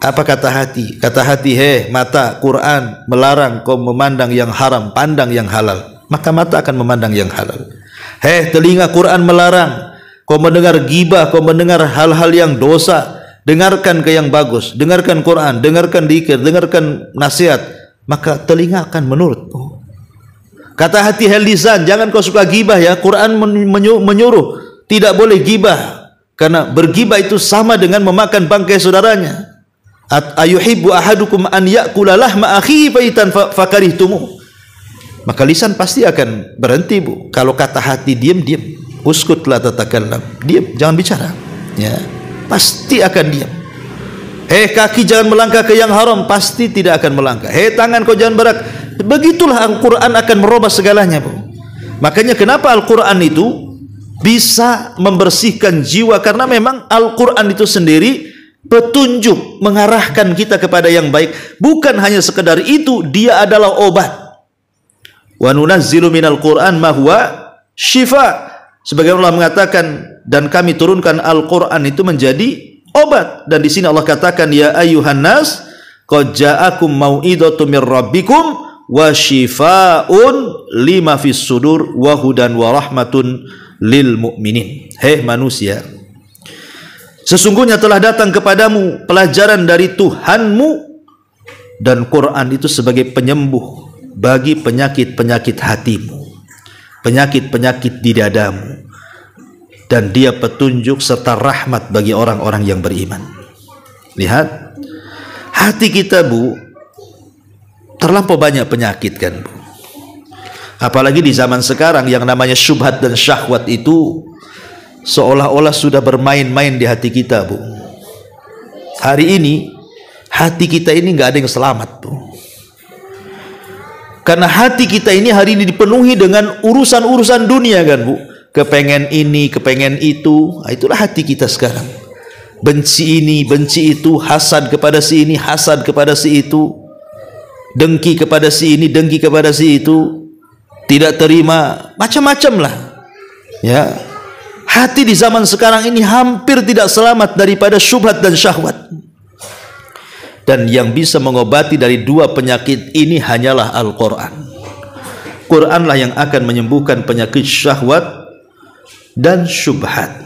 Apa kata hati? Kata hati, mata, Quran melarang kau memandang yang haram, pandang yang halal. Maka mata akan memandang yang halal. Telinga, Quran melarang kau mendengar gibah, kau mendengar hal-hal yang dosa. Dengarkan ke yang bagus, dengarkan Quran, dengarkan dzikir, dengarkan nasihat. Maka telinga akan menurut. Kata hati, lisan, jangan kau suka gibah ya. Quran menyuruh tidak boleh gibah, karena bergibah itu sama dengan memakan bangkai saudaranya. Ayuhibbu ahadukum an ya'kula lahma akhihi faitan fakarihtumu. Maka lisan pasti akan berhenti, Bu. Kalau kata hati diam, uskutlah tatakallam, diam, jangan bicara ya, pasti akan diam. Kaki jangan melangkah ke yang haram, pasti tidak akan melangkah. Tangan kau jangan berak. Begitulah Al-Quran akan merubah segalanya, Bu. Makanya kenapa Al-Quran itu bisa membersihkan jiwa, karena memang Al-Quran itu sendiri petunjuk, mengarahkan kita kepada yang baik. Bukan hanya sekedar itu, dia adalah obat. Wa nunazzilu minal Qur'an ma huwa syifa. Sebagaimana Allah mengatakan, dan kami turunkan Al-Quran itu menjadi obat. Dan di sini Allah katakan, ya ayyuhan nas qad ja'akum mau'idhatum mir rabbikum wa syifaa'un lima fis sudur wa hudan wa rahmatun lil mu'minin. Manusia, sesungguhnya telah datang kepadamu pelajaran dari Tuhanmu, dan Quran itu sebagai penyembuh bagi penyakit-penyakit hatimu, penyakit-penyakit di dadamu, dan dia petunjuk serta rahmat bagi orang-orang yang beriman. Lihat, hati kita, Bu, terlampau banyak penyakit kan, Bu. Apalagi di zaman sekarang yang namanya syubhat dan syahwat itu seolah-olah sudah bermain-main di hati kita, Bu. Hari ini hati kita ini nggak ada yang selamat, Bu. Karena hati kita ini hari ini dipenuhi dengan urusan-urusan dunia kan, Bu. Kepengen ini, kepengen itu. Nah, itulah hati kita sekarang. Benci ini, benci itu, hasad kepada si ini, hasad kepada si itu, dengki kepada si ini, dengki kepada si itu, tidak terima, macam-macam lah ya. Hati di zaman sekarang ini hampir tidak selamat daripada syubhat dan syahwat. Dan yang bisa mengobati dari dua penyakit ini hanyalah Al-Quran. Quranlah yang akan menyembuhkan penyakit syahwat dan syubhat.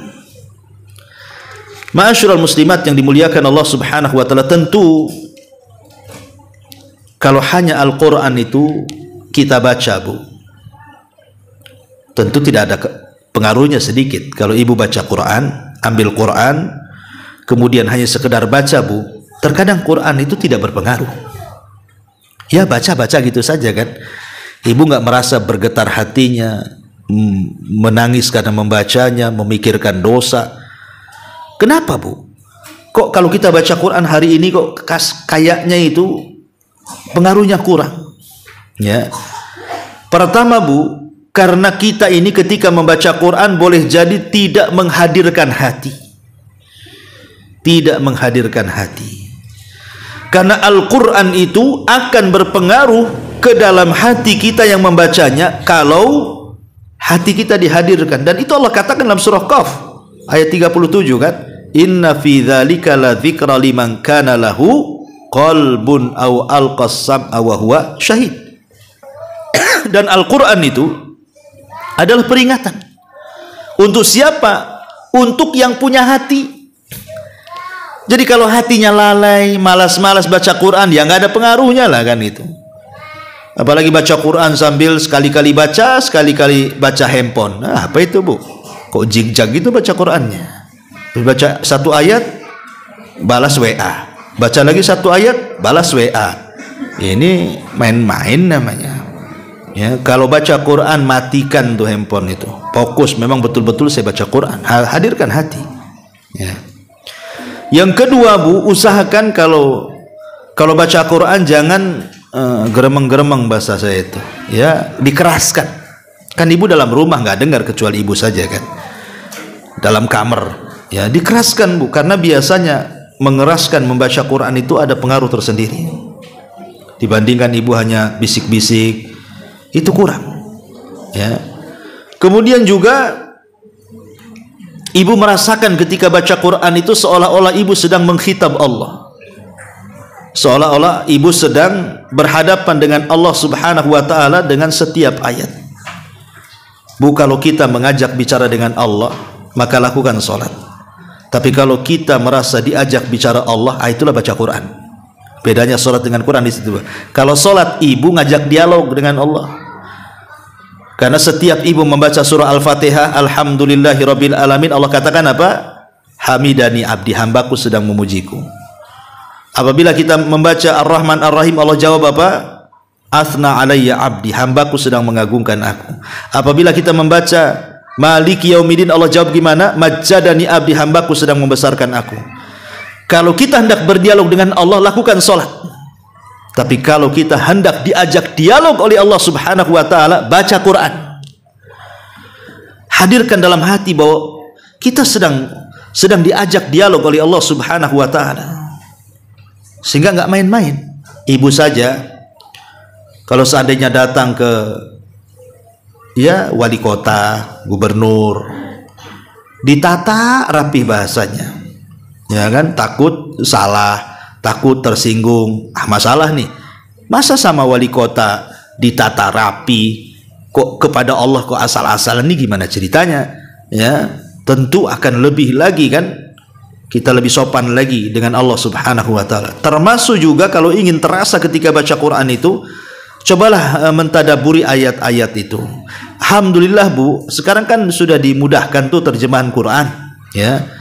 Ma'asyiral muslimat yang dimuliakan Allah Subhanahu wa taala, tentu kalau hanya Al-Quran itu kita baca, Bu, tentu tidak ada pengaruhnya sedikit. Kalau ibu baca Quran, ambil Quran, kemudian hanya sekedar baca, Bu, terkadang Quran itu tidak berpengaruh. Ya baca-baca gitu saja kan. Ibu nggak merasa bergetar hatinya, menangis karena membacanya, memikirkan dosa. Kenapa, Bu? Kok kalau kita baca Quran hari ini kok kayaknya itu pengaruhnya kurang? Ya. Pertama, Bu, karena kita ini ketika membaca Quran boleh jadi tidak menghadirkan hati. Tidak menghadirkan hati. Karena Al-Quran itu akan berpengaruh ke dalam hati kita yang membacanya kalau hati kita dihadirkan. Dan itu Allah katakan dalam surah Qaf ayat 37 kan, inna fi dzalika la dzikra liman kana lahu qalbun aw alqas sam'a wa huwa syahid. Dan Al-Quran itu adalah peringatan untuk siapa? Untuk yang punya hati. Jadi kalau hatinya lalai, malas-malas baca Quran, ya nggak ada pengaruhnya lah kan itu. Apalagi baca Quran sambil sekali-kali baca, sekali-kali baca handphone. Nah, apa itu, Bu? Kok jigjag gitu baca Qurannya? Baca satu ayat, balas WA. Baca lagi satu ayat, balas WA. Ini main-main namanya. Ya, kalau baca Quran matikan tuh handphone itu. Fokus, memang betul-betul saya baca Quran. Hadirkan hati. Ya. Yang kedua, Bu, usahakan kalau baca Quran jangan geremeng-geremeng bahasa saya itu. Ya, dikeraskan. Kan ibu dalam rumah nggak dengar kecuali ibu saja kan. Dalam kamar, ya dikeraskan, Bu, karena biasanya mengeraskan membaca Quran itu ada pengaruh tersendiri. Dibandingkan ibu hanya bisik-bisik, itu kurang. Ya. Kemudian juga ibu merasakan ketika baca Quran itu seolah-olah ibu sedang mengkhitab Allah. Seolah-olah ibu sedang berhadapan dengan Allah Subhanahu wa taala dengan setiap ayat. Bu, kalau kita mengajak bicara dengan Allah, maka lakukan salat. Tapi kalau kita merasa diajak bicara Allah, itulah baca Quran. Bedanya salat dengan Quran di situ. Kalau salat ibu ngajak dialog dengan Allah. Karena setiap ibu membaca surah Al-Fatihah, alhamdulillahirabbil alamin, Allah katakan apa? Hamidani abdi, hambaku sedang memujiku. Apabila kita membaca Ar-Rahman Ar-Rahim, Allah jawab apa? Athna alayya abdi, hambaku sedang mengagungkan aku. Apabila kita membaca Maliki Yaumiddin, Allah jawab gimana? Majjadani abdi, hambaku sedang membesarkan aku. Kalau kita hendak berdialog dengan Allah, lakukan salat. Tapi kalau kita hendak diajak dialog oleh Allah Subhanahu wa taala, baca Quran. Hadirkan dalam hati bahwa kita sedang diajak dialog oleh Allah Subhanahu wa taala. Sehingga nggak main-main. Ibu saja kalau seandainya datang ke wali kota, gubernur, ditata rapih bahasanya. Ya kan, takut salah, takut tersinggung. Masalah nih, masa sama wali kota ditata rapi, kok kepada Allah kok asal-asalan, nih gimana ceritanya? Ya, tentu akan lebih lagi kan, kita lebih sopan lagi dengan Allah Subhanahu wa taala. Termasuk juga kalau ingin terasa ketika baca Quran itu, cobalah mentadaburi ayat-ayat itu. Alhamdulillah, Bu, sekarang kan sudah dimudahkan tuh terjemahan Quran, ya.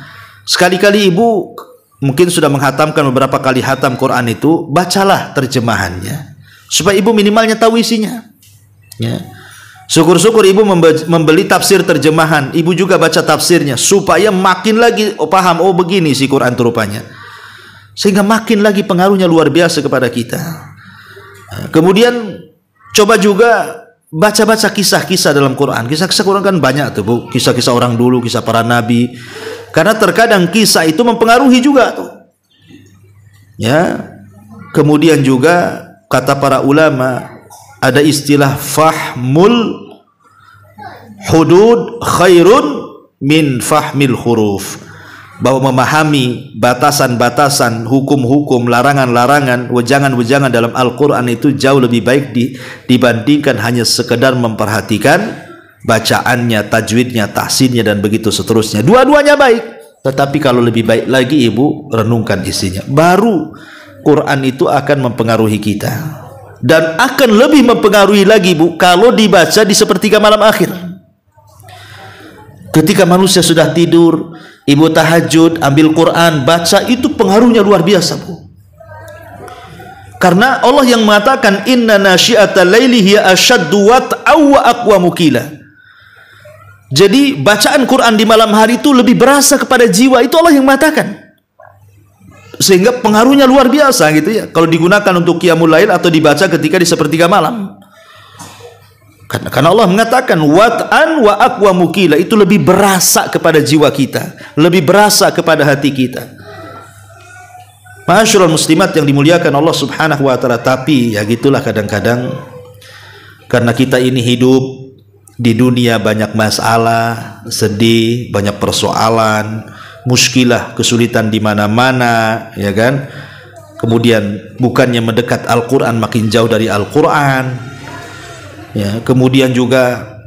Sekali-kali ibu mungkin sudah menghatamkan beberapa kali hatam Quran itu, bacalah terjemahannya supaya ibu minimalnya tahu isinya. Ya. Syukur-syukur ibu membeli tafsir terjemahan, ibu juga baca tafsirnya supaya makin lagi paham, oh begini si Quran itu rupanya. Sehingga makin lagi pengaruhnya luar biasa kepada kita. Kemudian coba juga baca-baca kisah-kisah dalam Quran. Kisah-kisah Quran kan banyak tuh, Bu. Kisah-kisah orang dulu, kisah para nabi. Karena terkadang kisah itu mempengaruhi juga tuh. Ya. Kemudian juga kata para ulama, ada istilah fahmul hudud khairun min fahmil huruf, bahwa memahami batasan-batasan, hukum-hukum, larangan-larangan, wejangan-wejangan dalam Al-Quran itu jauh lebih baik dibandingkan hanya sekedar memperhatikan bacaannya, tajwidnya, tahsinnya, dan begitu seterusnya. Dua-duanya baik, tetapi kalau lebih baik lagi ibu renungkan isinya, baru Quran itu akan mempengaruhi kita. Dan akan lebih mempengaruhi lagi, Bu, kalau dibaca di sepertiga malam akhir. Ketika manusia sudah tidur, ibu tahajud, ambil Quran, baca, itu pengaruhnya luar biasa, Bu. Karena Allah yang mengatakan inna nasyi'atal laili hiya ashaddu wat'aw wa aqwamu qila. Jadi bacaan Quran di malam hari itu lebih berasa kepada jiwa, itu Allah yang mengatakan. Sehingga pengaruhnya luar biasa gitu ya, kalau digunakan untuk qiyamul lail atau dibaca ketika di sepertiga malam. Karena Allah mengatakan wat'an wa aqwamu qila, itu lebih berasa kepada jiwa kita, lebih berasa kepada hati kita. Ma'asyiral muslimat yang dimuliakan Allah Subhanahu wa taala. Tapi ya gitulah, kadang-kadang karena kita ini hidup di dunia banyak masalah, sedih, banyak persoalan, muskilah, kesulitan di mana-mana, ya kan? Kemudian bukannya mendekat Al-Qur'an, makin jauh dari Al-Qur'an. Ya, kemudian juga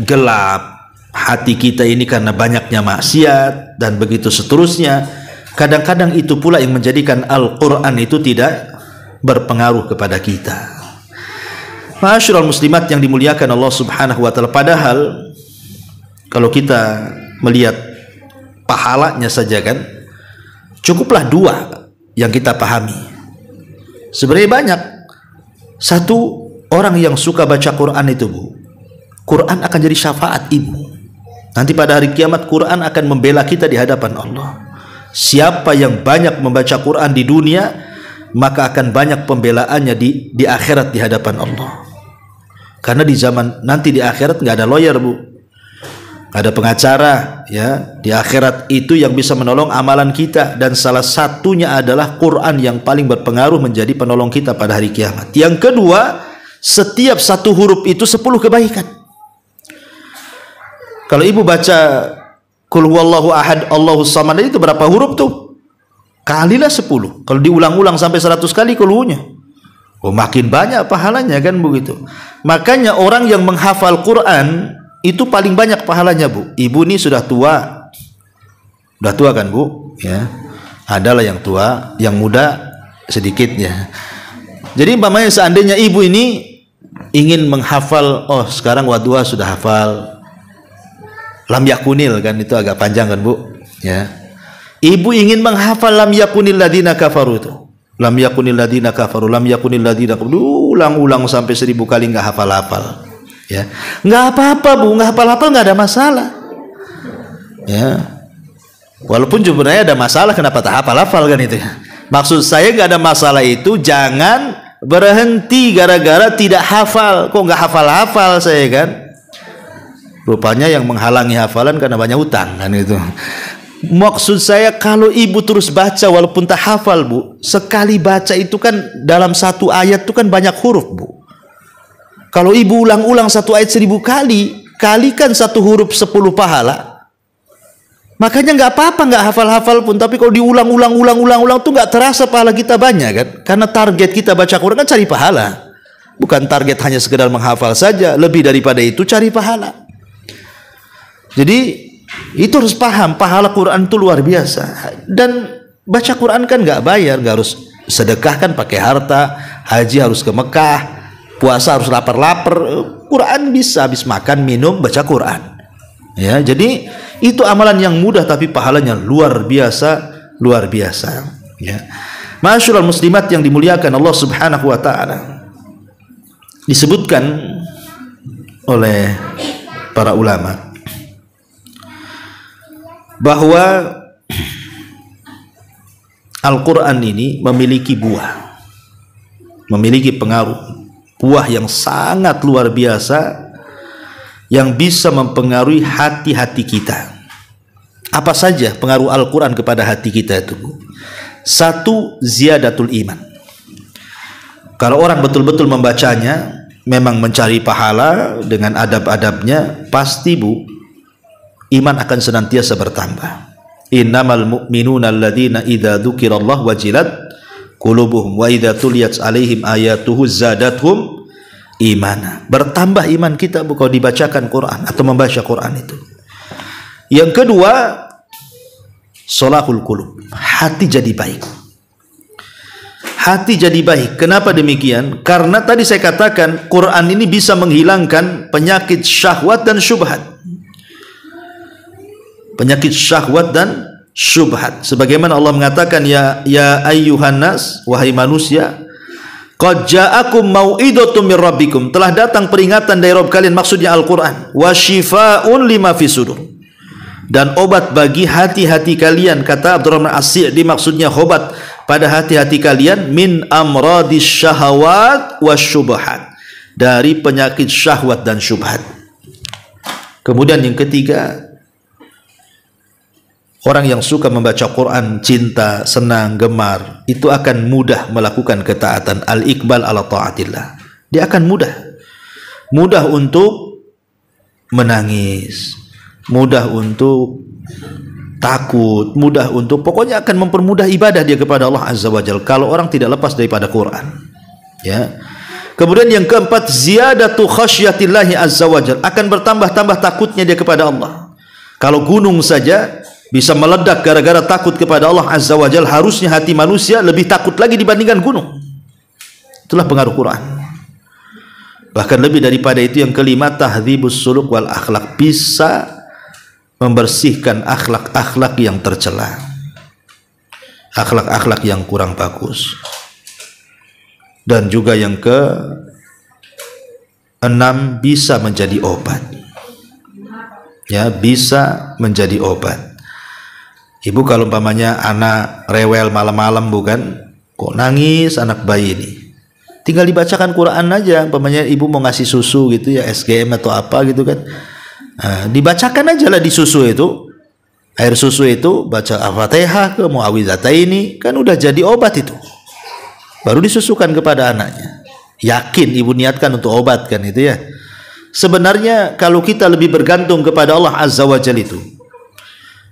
gelap hati kita ini karena banyaknya maksiat dan begitu seterusnya. Kadang-kadang itu pula yang menjadikan Al-Qur'an itu tidak berpengaruh kepada kita. Ma'asyiral muslimat yang dimuliakan Allah Subhanahu wa taala, padahal kalau kita melihat pahalanya saja kan, cukuplah dua yang kita pahami. Sebenarnya banyak. Satu, orang yang suka baca Quran itu, Bu, Quran akan jadi syafaat ibu. Nanti pada hari kiamat Quran akan membela kita di hadapan Allah. Siapa yang banyak membaca Quran di dunia, maka akan banyak pembelaannya di akhirat di hadapan Allah. Karena di zaman nanti di akhirat nggak ada lawyer, Bu, nggak ada pengacara, ya. Di akhirat itu yang bisa menolong amalan kita, dan salah satunya adalah Quran yang paling berpengaruh menjadi penolong kita pada hari kiamat. Yang kedua, setiap satu huruf itu 10 kebaikan. Kalau ibu baca Qul huwallahu ahad Allahus samad itu berapa huruf tuh? Kalilah 10. Kalau diulang-ulang sampai 100 kali kulhunya, oh makin banyak pahalanya, kan begitu. Makanya orang yang menghafal Quran itu paling banyak pahalanya, Bu. Ibu ini sudah tua kan, Bu, ya. Adalah yang tua, yang muda sedikitnya. Jadi umpamanya seandainya ibu ini ingin menghafal, oh sekarang Wadduha sudah hafal Lam Yakunil, kan itu agak panjang kan, Bu, ya. Ibu ingin menghafal Lam Yakunil ladina kafaru itu. Lam Yakunil ladina kafaru, Lam Yakunil ladina kafaru, ulang-ulang sampai 1000 kali nggak hafal-hafal, ya. Nggak apa-apa, Bu, nggak hafal-hafal nggak ada masalah, ya. Walaupun sebenarnya ada masalah, kenapa tak hafal-hafal, kan itu. Maksud saya nggak ada masalah itu jangan berhenti gara-gara tidak hafal. Kok nggak hafal-hafal saya, kan? Rupanya yang menghalangi hafalan karena banyak utang, kan itu. Maksud saya kalau ibu terus baca walaupun tak hafal, Bu, sekali baca itu kan dalam satu ayat itu kan banyak huruf, Bu. Kalau ibu ulang-ulang satu ayat 1000 kali, kalikan satu huruf 10 pahala. Makanya nggak apa-apa nggak hafal-hafal pun, tapi kalau diulang-ulang tuh nggak terasa pahala kita banyak, kan? Karena target kita baca Quran kan cari pahala, bukan target hanya sekedar menghafal saja. Lebih daripada itu cari pahala. Jadi itu harus paham, pahala Quran itu luar biasa. Dan baca Quran kan nggak bayar, nggak harus sedekah kan pakai harta, haji harus ke Mekah, puasa harus lapar-lapar. Quran bisa habis makan, minum, baca Quran. Ya, jadi itu amalan yang mudah tapi pahalanya luar biasa, luar biasa. Ya, Ma'asyiral muslimat yang dimuliakan Allah Subhanahu Wa Taala, disebutkan oleh para ulama bahwa Al-Quran ini memiliki buah, memiliki pengaruh, buah yang sangat luar biasa yang bisa mempengaruhi hati-hati kita. Apa saja pengaruh Al-Quran kepada hati kita itu? Satu, ziyadatul iman. Kalau orang betul-betul membacanya, memang mencari pahala dengan adab-adabnya, pasti, Bu, iman akan senantiasa bertambah. Innamal mu'minuna alladzina idza dzukirallahu wajilat qulubuhum wa idza tuliyat alaihim ayatuhu zadathum imana. Bertambah iman kita kalau dibacakan Quran atau membaca Quran itu. Yang kedua, sholahul qulub. Hati jadi baik. Hati jadi baik. Kenapa demikian? Karena tadi saya katakan Quran ini bisa menghilangkan penyakit syahwat dan syubhat. Penyakit syahwat dan syubhat. Sebagaimana Allah mengatakan, ya ayyuhan nas, wahai manusia, qad ja'akum mau'idhatum mir rabbikum, telah datang peringatan dari Rabb kalian, maksudnya Al-Qur'an, wa syifaa'un lima fi sudur, dan obat bagi hati-hati kalian. Kata Abdurrahman As-Sa'di, maksudnya obat pada hati-hati kalian, min amradis syahawat wasyubhat, dari penyakit syahwat dan syubhat. Kemudian yang ketiga, orang yang suka membaca Quran, cinta, senang, gemar, itu akan mudah melakukan ketaatan. Al-iqbal ala ta'atillah. Dia akan mudah untuk menangis, mudah untuk takut, mudah untuk, pokoknya akan mempermudah ibadah dia kepada Allah Azza wa Jalla kalau orang tidak lepas daripada Quran. Ya. Kemudian yang keempat, ziyadatu khasyatillahi Azza wa Jalla, akan bertambah-tambah takutnya dia kepada Allah. Kalau gunung saja bisa meledak gara-gara takut kepada Allah Azza wa Jalla, harusnya hati manusia lebih takut lagi dibandingkan gunung. Itulah pengaruh Quran. Bahkan lebih daripada itu, yang kelima, tahdzibus suluk wal akhlak, bisa membersihkan akhlak-akhlak yang tercela, akhlak-akhlak yang kurang bagus. Dan juga yang 6 bisa menjadi obat. Ya, bisa menjadi obat. Ibu kalau umpamanya anak rewel malam-malam, bukan, kok nangis anak bayi ini, tinggal dibacakan Quran aja. Umpamanya ibu mau ngasih susu gitu ya, SGM atau apa gitu kan, dibacakan aja lah di susu itu, air susu itu, baca Al-Fatihah ke Muawwidhataini, kan udah jadi obat itu. Baru disusukan kepada anaknya. Yakin ibu niatkan untuk obat kan itu ya. Sebenarnya kalau kita lebih bergantung kepada Allah Azza wa Jalla itu,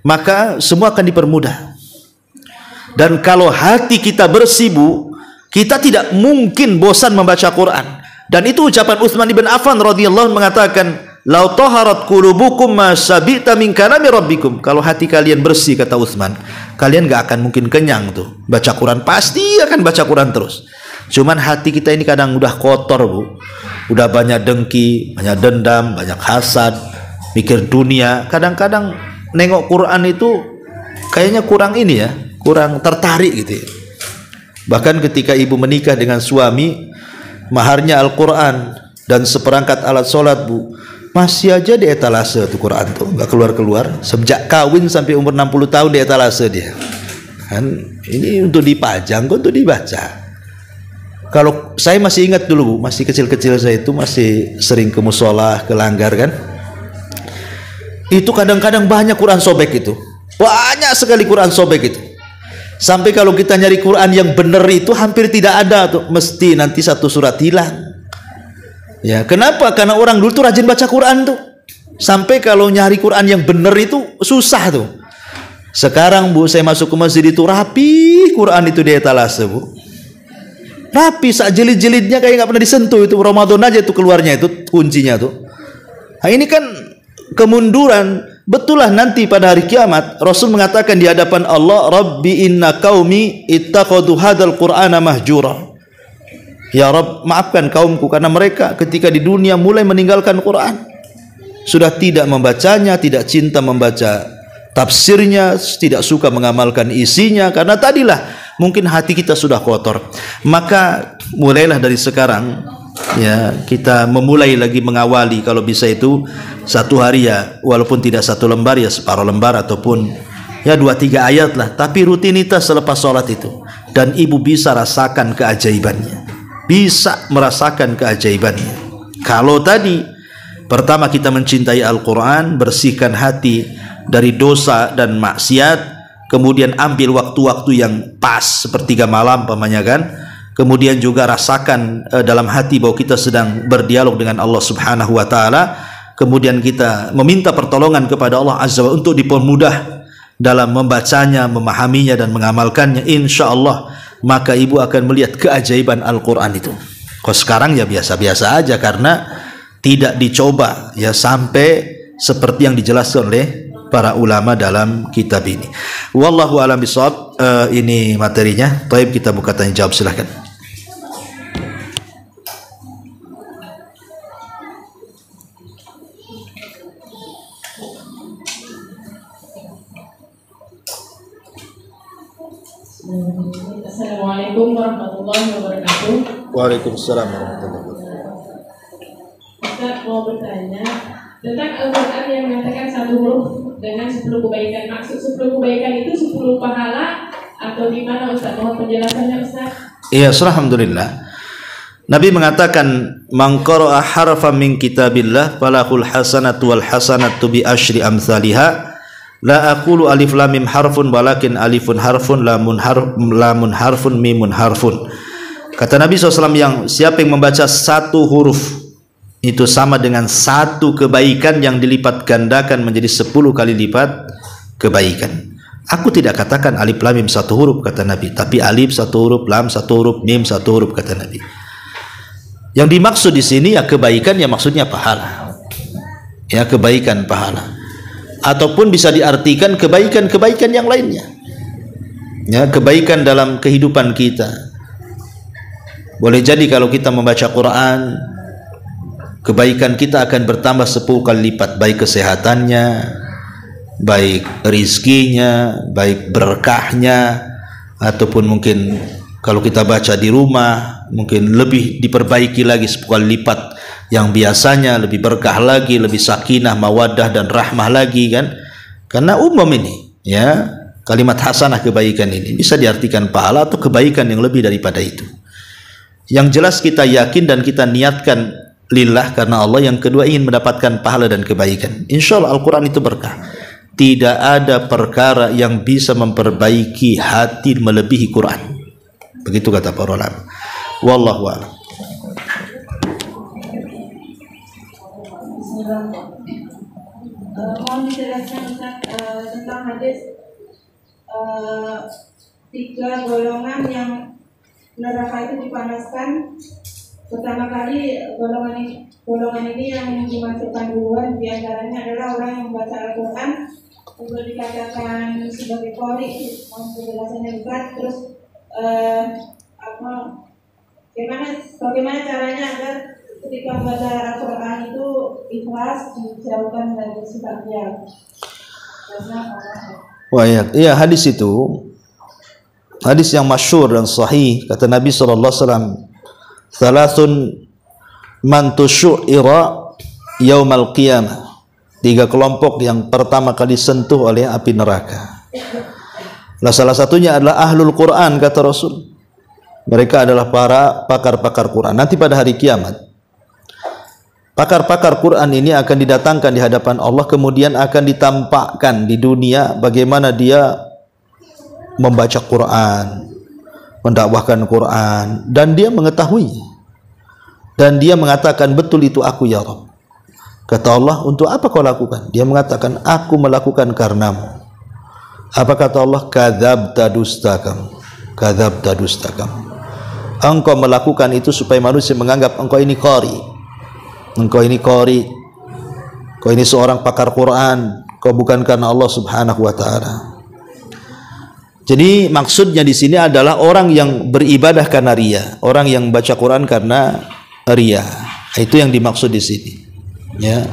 maka semua akan dipermudah. Dan kalau hati kita bersih, Bu, kita tidak mungkin bosan membaca Quran. Dan itu ucapan Utsman bin Affan radhiyallahu anhu mengatakan, "Lau taharat qulubukum ma sabita min kalami rabbikum." Kalau hati kalian bersih, kata Utsman, kalian gak akan mungkin kenyang tuh. Baca Quran pasti akan baca Quran terus. Cuman hati kita ini kadang udah kotor, Bu. Udah banyak dengki, banyak dendam, banyak hasad, mikir dunia. Kadang-kadang nengok Quran itu kayaknya kurang ini ya, kurang tertarik gitu ya. Bahkan ketika ibu menikah dengan suami, maharnya Al-Quran dan seperangkat alat sholat, Bu, masih aja di etalase tuh Quran tuh, nggak keluar-keluar. Sejak kawin sampai umur 60 tahun di etalase dia. Kan ini untuk dipajang, untuk dibaca. Kalau saya masih ingat dulu, Bu, masih kecil-kecil saya itu masih sering ke musola, ke langgar kan. Itu kadang-kadang banyak Quran sobek itu. Banyak sekali Quran sobek itu. Sampai kalau kita nyari Quran yang benar itu hampir tidak ada tuh, mesti nanti satu surat hilang. Ya, kenapa? Karena orang dulu tuh rajin baca Quran tuh. Sampai kalau nyari Quran yang benar itu susah tuh. Sekarang, Bu, saya masuk ke masjid itu rapi Quran itu di etalase, Bu. Rapi, sak jilid-jilidnya kayak nggak pernah disentuh itu. Ramadan aja itu keluarnya itu kuncinya tuh. Nah, ini kan kemunduran. Betul lah nanti pada hari kiamat Rasul mengatakan di hadapan Allah, Rabbi inna qaumi ittaqadu hadzal qur'ana mahjura. Ya Rabb, maafkan kaumku karena mereka ketika di dunia mulai meninggalkan Quran, sudah tidak membacanya, tidak cinta membaca tafsirnya, tidak suka mengamalkan isinya, karena tadilah mungkin hati kita sudah kotor. Maka mulailah dari sekarang ya, kita memulai lagi mengawali, kalau bisa itu satu hari ya, walaupun tidak satu lembar ya separuh lembar, ataupun ya 2-3 ayat lah, tapi rutinitas selepas sholat itu. Dan ibu bisa rasakan keajaibannya, bisa merasakan keajaibannya. Kalau tadi pertama kita mencintai Al-Quran, bersihkan hati dari dosa dan maksiat, kemudian ambil waktu-waktu yang pas sepertiga malam pamannya kan, kemudian juga rasakan dalam hati bahwa kita sedang berdialog dengan Allah Subhanahu wa taala, kemudian kita meminta pertolongan kepada Allah Azza wa Jalla untuk dipermudah dalam membacanya, memahaminya dan mengamalkannya, insyaallah maka ibu akan melihat keajaiban Al-Quran itu. Kalau sekarang ya biasa-biasa aja karena tidak dicoba ya sampai seperti yang dijelaskan oleh para ulama dalam kitab ini. Wallahu a'lam bishawab. Ini materinya. Baik, kita buka tanya jawab, silahkan. Assalamualaikum warahmatullahi wabarakatuh. Waalaikumsalam warahmatullahi wabarakatuh. Ustaz mau bertanya tentang Al-Quran yang mengatakan satu huruf dengan 10 kebaikan. Maksud 10 kebaikan itu 10 pahala atau di mana, Ustaz? Mohon penjelasannya, Ustaz. Iya, alhamdulillah. Nabi mengatakan, "Man qara'a harfan min kitabillah falahul hasanatu wal hasanatu bi asyri amsalihha. La aqulu alif lam mim harfun walakin alifun harfun lamun harfun mimun harfun." Kata Nabi SAW, yang siapa yang membaca satu huruf itu sama dengan satu kebaikan yang dilipat gandakan menjadi 10 kali lipat kebaikan. Aku tidak katakan alif lam mim satu huruf, kata Nabi, tapi alif satu huruf, lam satu huruf, mim satu huruf, kata Nabi. Yang dimaksud di sini ya kebaikan, ya maksudnya pahala. Ya, kebaikan pahala. Ataupun bisa diartikan kebaikan-kebaikan yang lainnya. Ya, kebaikan dalam kehidupan kita. Boleh jadi kalau kita membaca Quran, kebaikan kita akan bertambah 10 kali lipat, baik kesehatannya, baik rizkinya, baik berkahnya, ataupun mungkin kalau kita baca di rumah mungkin lebih diperbaiki lagi 10 kali lipat yang biasanya lebih berkah lagi, lebih sakinah, mawaddah dan rahmah lagi kan. Karena umum ini, ya, kalimat hasanah kebaikan ini bisa diartikan pahala atau kebaikan yang lebih daripada itu. Yang jelas kita yakin dan kita niatkan lillah karena Allah. Yang kedua ingin mendapatkan pahala dan kebaikan. Insya Allah Al-Quran itu berkah. Tidak ada perkara yang bisa memperbaiki hati melebihi Quran. Begitu kata para ulama. Wallahu a'lam. Mohon dijelaskan Ustaz tentang hadis tiga golongan yang neraka itu dipanaskan. Pertama kali golongan ini yang dimasukkan duluan, diantaranya adalah orang yang membaca Al-Quran, untuk dikatakan sebagai qori. Mohon penjelasannya Ustaz. Terus bagaimana caranya agar ketika membaca Al-Quran itu ikhlas, dijauhkan dari sifat riya. Wah, ya, hadis itu hadis yang masyhur dan sahih, kata Nabi SAW, thalathun man tusyu'ira yaumal qiyamah. 3 kelompok yang pertama kali sentuh oleh api neraka. Nah, salah satunya adalah ahlul Quran, kata Rasul. Mereka adalah para pakar-pakar Quran. Nanti pada hari kiamat, pakar-pakar Quran ini akan didatangkan di hadapan Allah, kemudian akan ditampakkan di dunia bagaimana dia membaca Quran, mendakwahkan Quran, dan dia mengetahuinya. Dan dia mengatakan, betul itu aku ya Rabb. Kata Allah, untuk apa kau lakukan? Dia mengatakan, aku melakukan karenamu. Apa kata Allah? Kadzabta dustakam. Kadzabta dustakam. Engkau melakukan itu supaya manusia menganggap engkau ini qari. Engkau ini qari. Kau ini seorang pakar Quran. Kau bukan karena Allah Subhanahu wa taala. Jadi maksudnya di sini adalah orang yang beribadah karena riya, orang yang baca Quran karena riya. Itu yang dimaksud di sini. Ya.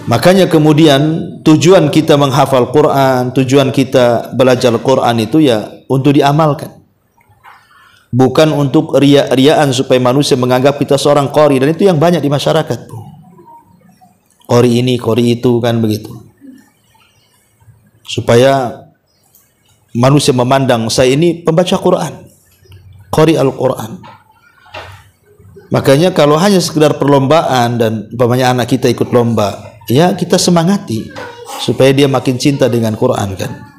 Makanya kemudian tujuan kita menghafal Quran, tujuan kita belajar Quran itu ya untuk diamalkan. Bukan untuk riya-riaan supaya manusia menganggap kita seorang qori, dan itu yang banyak di masyarakat. Qori ini, qori itu, kan begitu. Supaya manusia memandang saya ini pembaca Quran, qori Al-Quran. Makanya kalau hanya sekedar perlombaan dan umpamanya anak kita ikut lomba, ya kita semangati supaya dia makin cinta dengan Quran kan.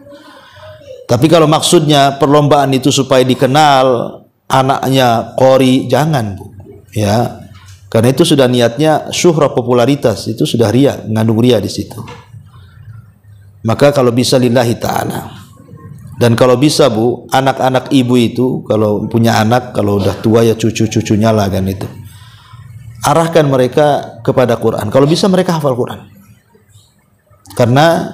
Tapi kalau maksudnya perlombaan itu supaya dikenal anaknya qori, jangan Bu. Ya. Karena itu sudah niatnya syuhrah, popularitas, itu sudah riya, mengandung riya di situ. Maka kalau bisa lillahi ta'ala. Dan kalau bisa Bu, anak-anak ibu itu kalau punya anak, kalau udah tua ya cucu-cucunya lah kan itu, arahkan mereka kepada Quran. Kalau bisa mereka hafal Quran. Karena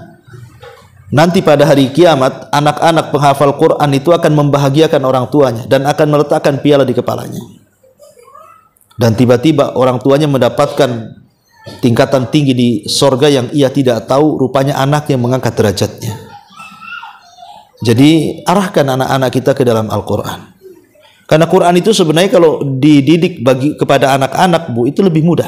nanti pada hari kiamat anak-anak penghafal Quran itu akan membahagiakan orang tuanya dan akan meletakkan piala di kepalanya. Dan tiba-tiba orang tuanya mendapatkan tingkatan tinggi di sorga yang ia tidak tahu, rupanya anak yang mengangkat derajatnya. Jadi arahkan anak-anak kita ke dalam Al-Quran. Karena Quran itu sebenarnya kalau dididik kepada anak-anak Bu, itu lebih mudah.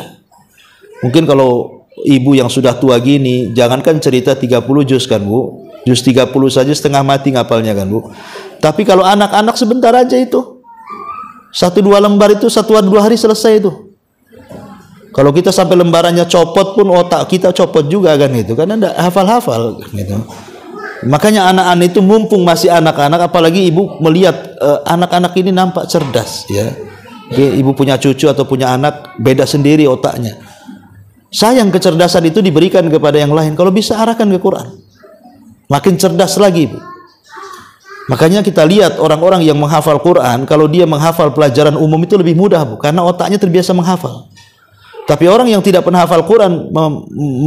Mungkin kalau ibu yang sudah tua gini, jangankan cerita 30 juz kan Bu, juz 30 saja setengah mati ngapalnya kan Bu. Tapi kalau anak-anak sebentar aja itu, 1-2 lembar itu 1-2 hari selesai itu. Kalau kita sampai lembarannya copot pun otak kita copot juga kan itu, karena enggak hafal-hafal gitu. Makanya anak-anak itu mumpung masih anak-anak, apalagi ibu melihat anak-anak ini nampak cerdas ya. Ibu punya cucu atau punya anak, beda sendiri otaknya. Sayang kecerdasan itu diberikan kepada yang lain. Kalau bisa arahkan ke Quran, makin cerdas lagi Bu. Makanya kita lihat orang-orang yang menghafal Quran, kalau dia menghafal pelajaran umum itu lebih mudah Bu, karena otaknya terbiasa menghafal. Tapi orang yang tidak pernah hafal Quran,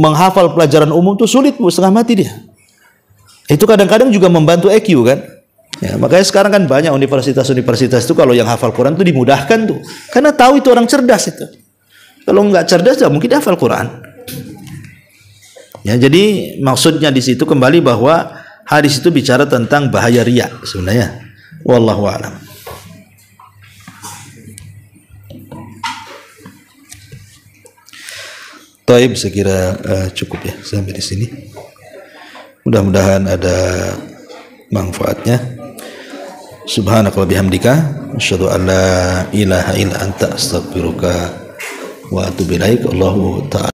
menghafal pelajaran umum itu sulit Bu, setengah mati dia. Itu kadang-kadang juga membantu EQ kan. Ya, makanya sekarang kan banyak universitas-universitas itu kalau yang hafal Quran itu dimudahkan tuh, karena tahu itu orang cerdas itu. Kalau nggak cerdas ya mungkin hafal Quran. Ya, jadi maksudnya di situ kembali bahwa hadis itu bicara tentang bahaya riya sebenarnya. Wallahu a'lam. Taib, saya kira cukup ya sampai di sini. Mudah-mudahan ada manfaatnya. Subhanaka wa bihamdika asyhadu an la ilaha illa anta astaghfiruka wa atubu ilaik. Allahu ta'ala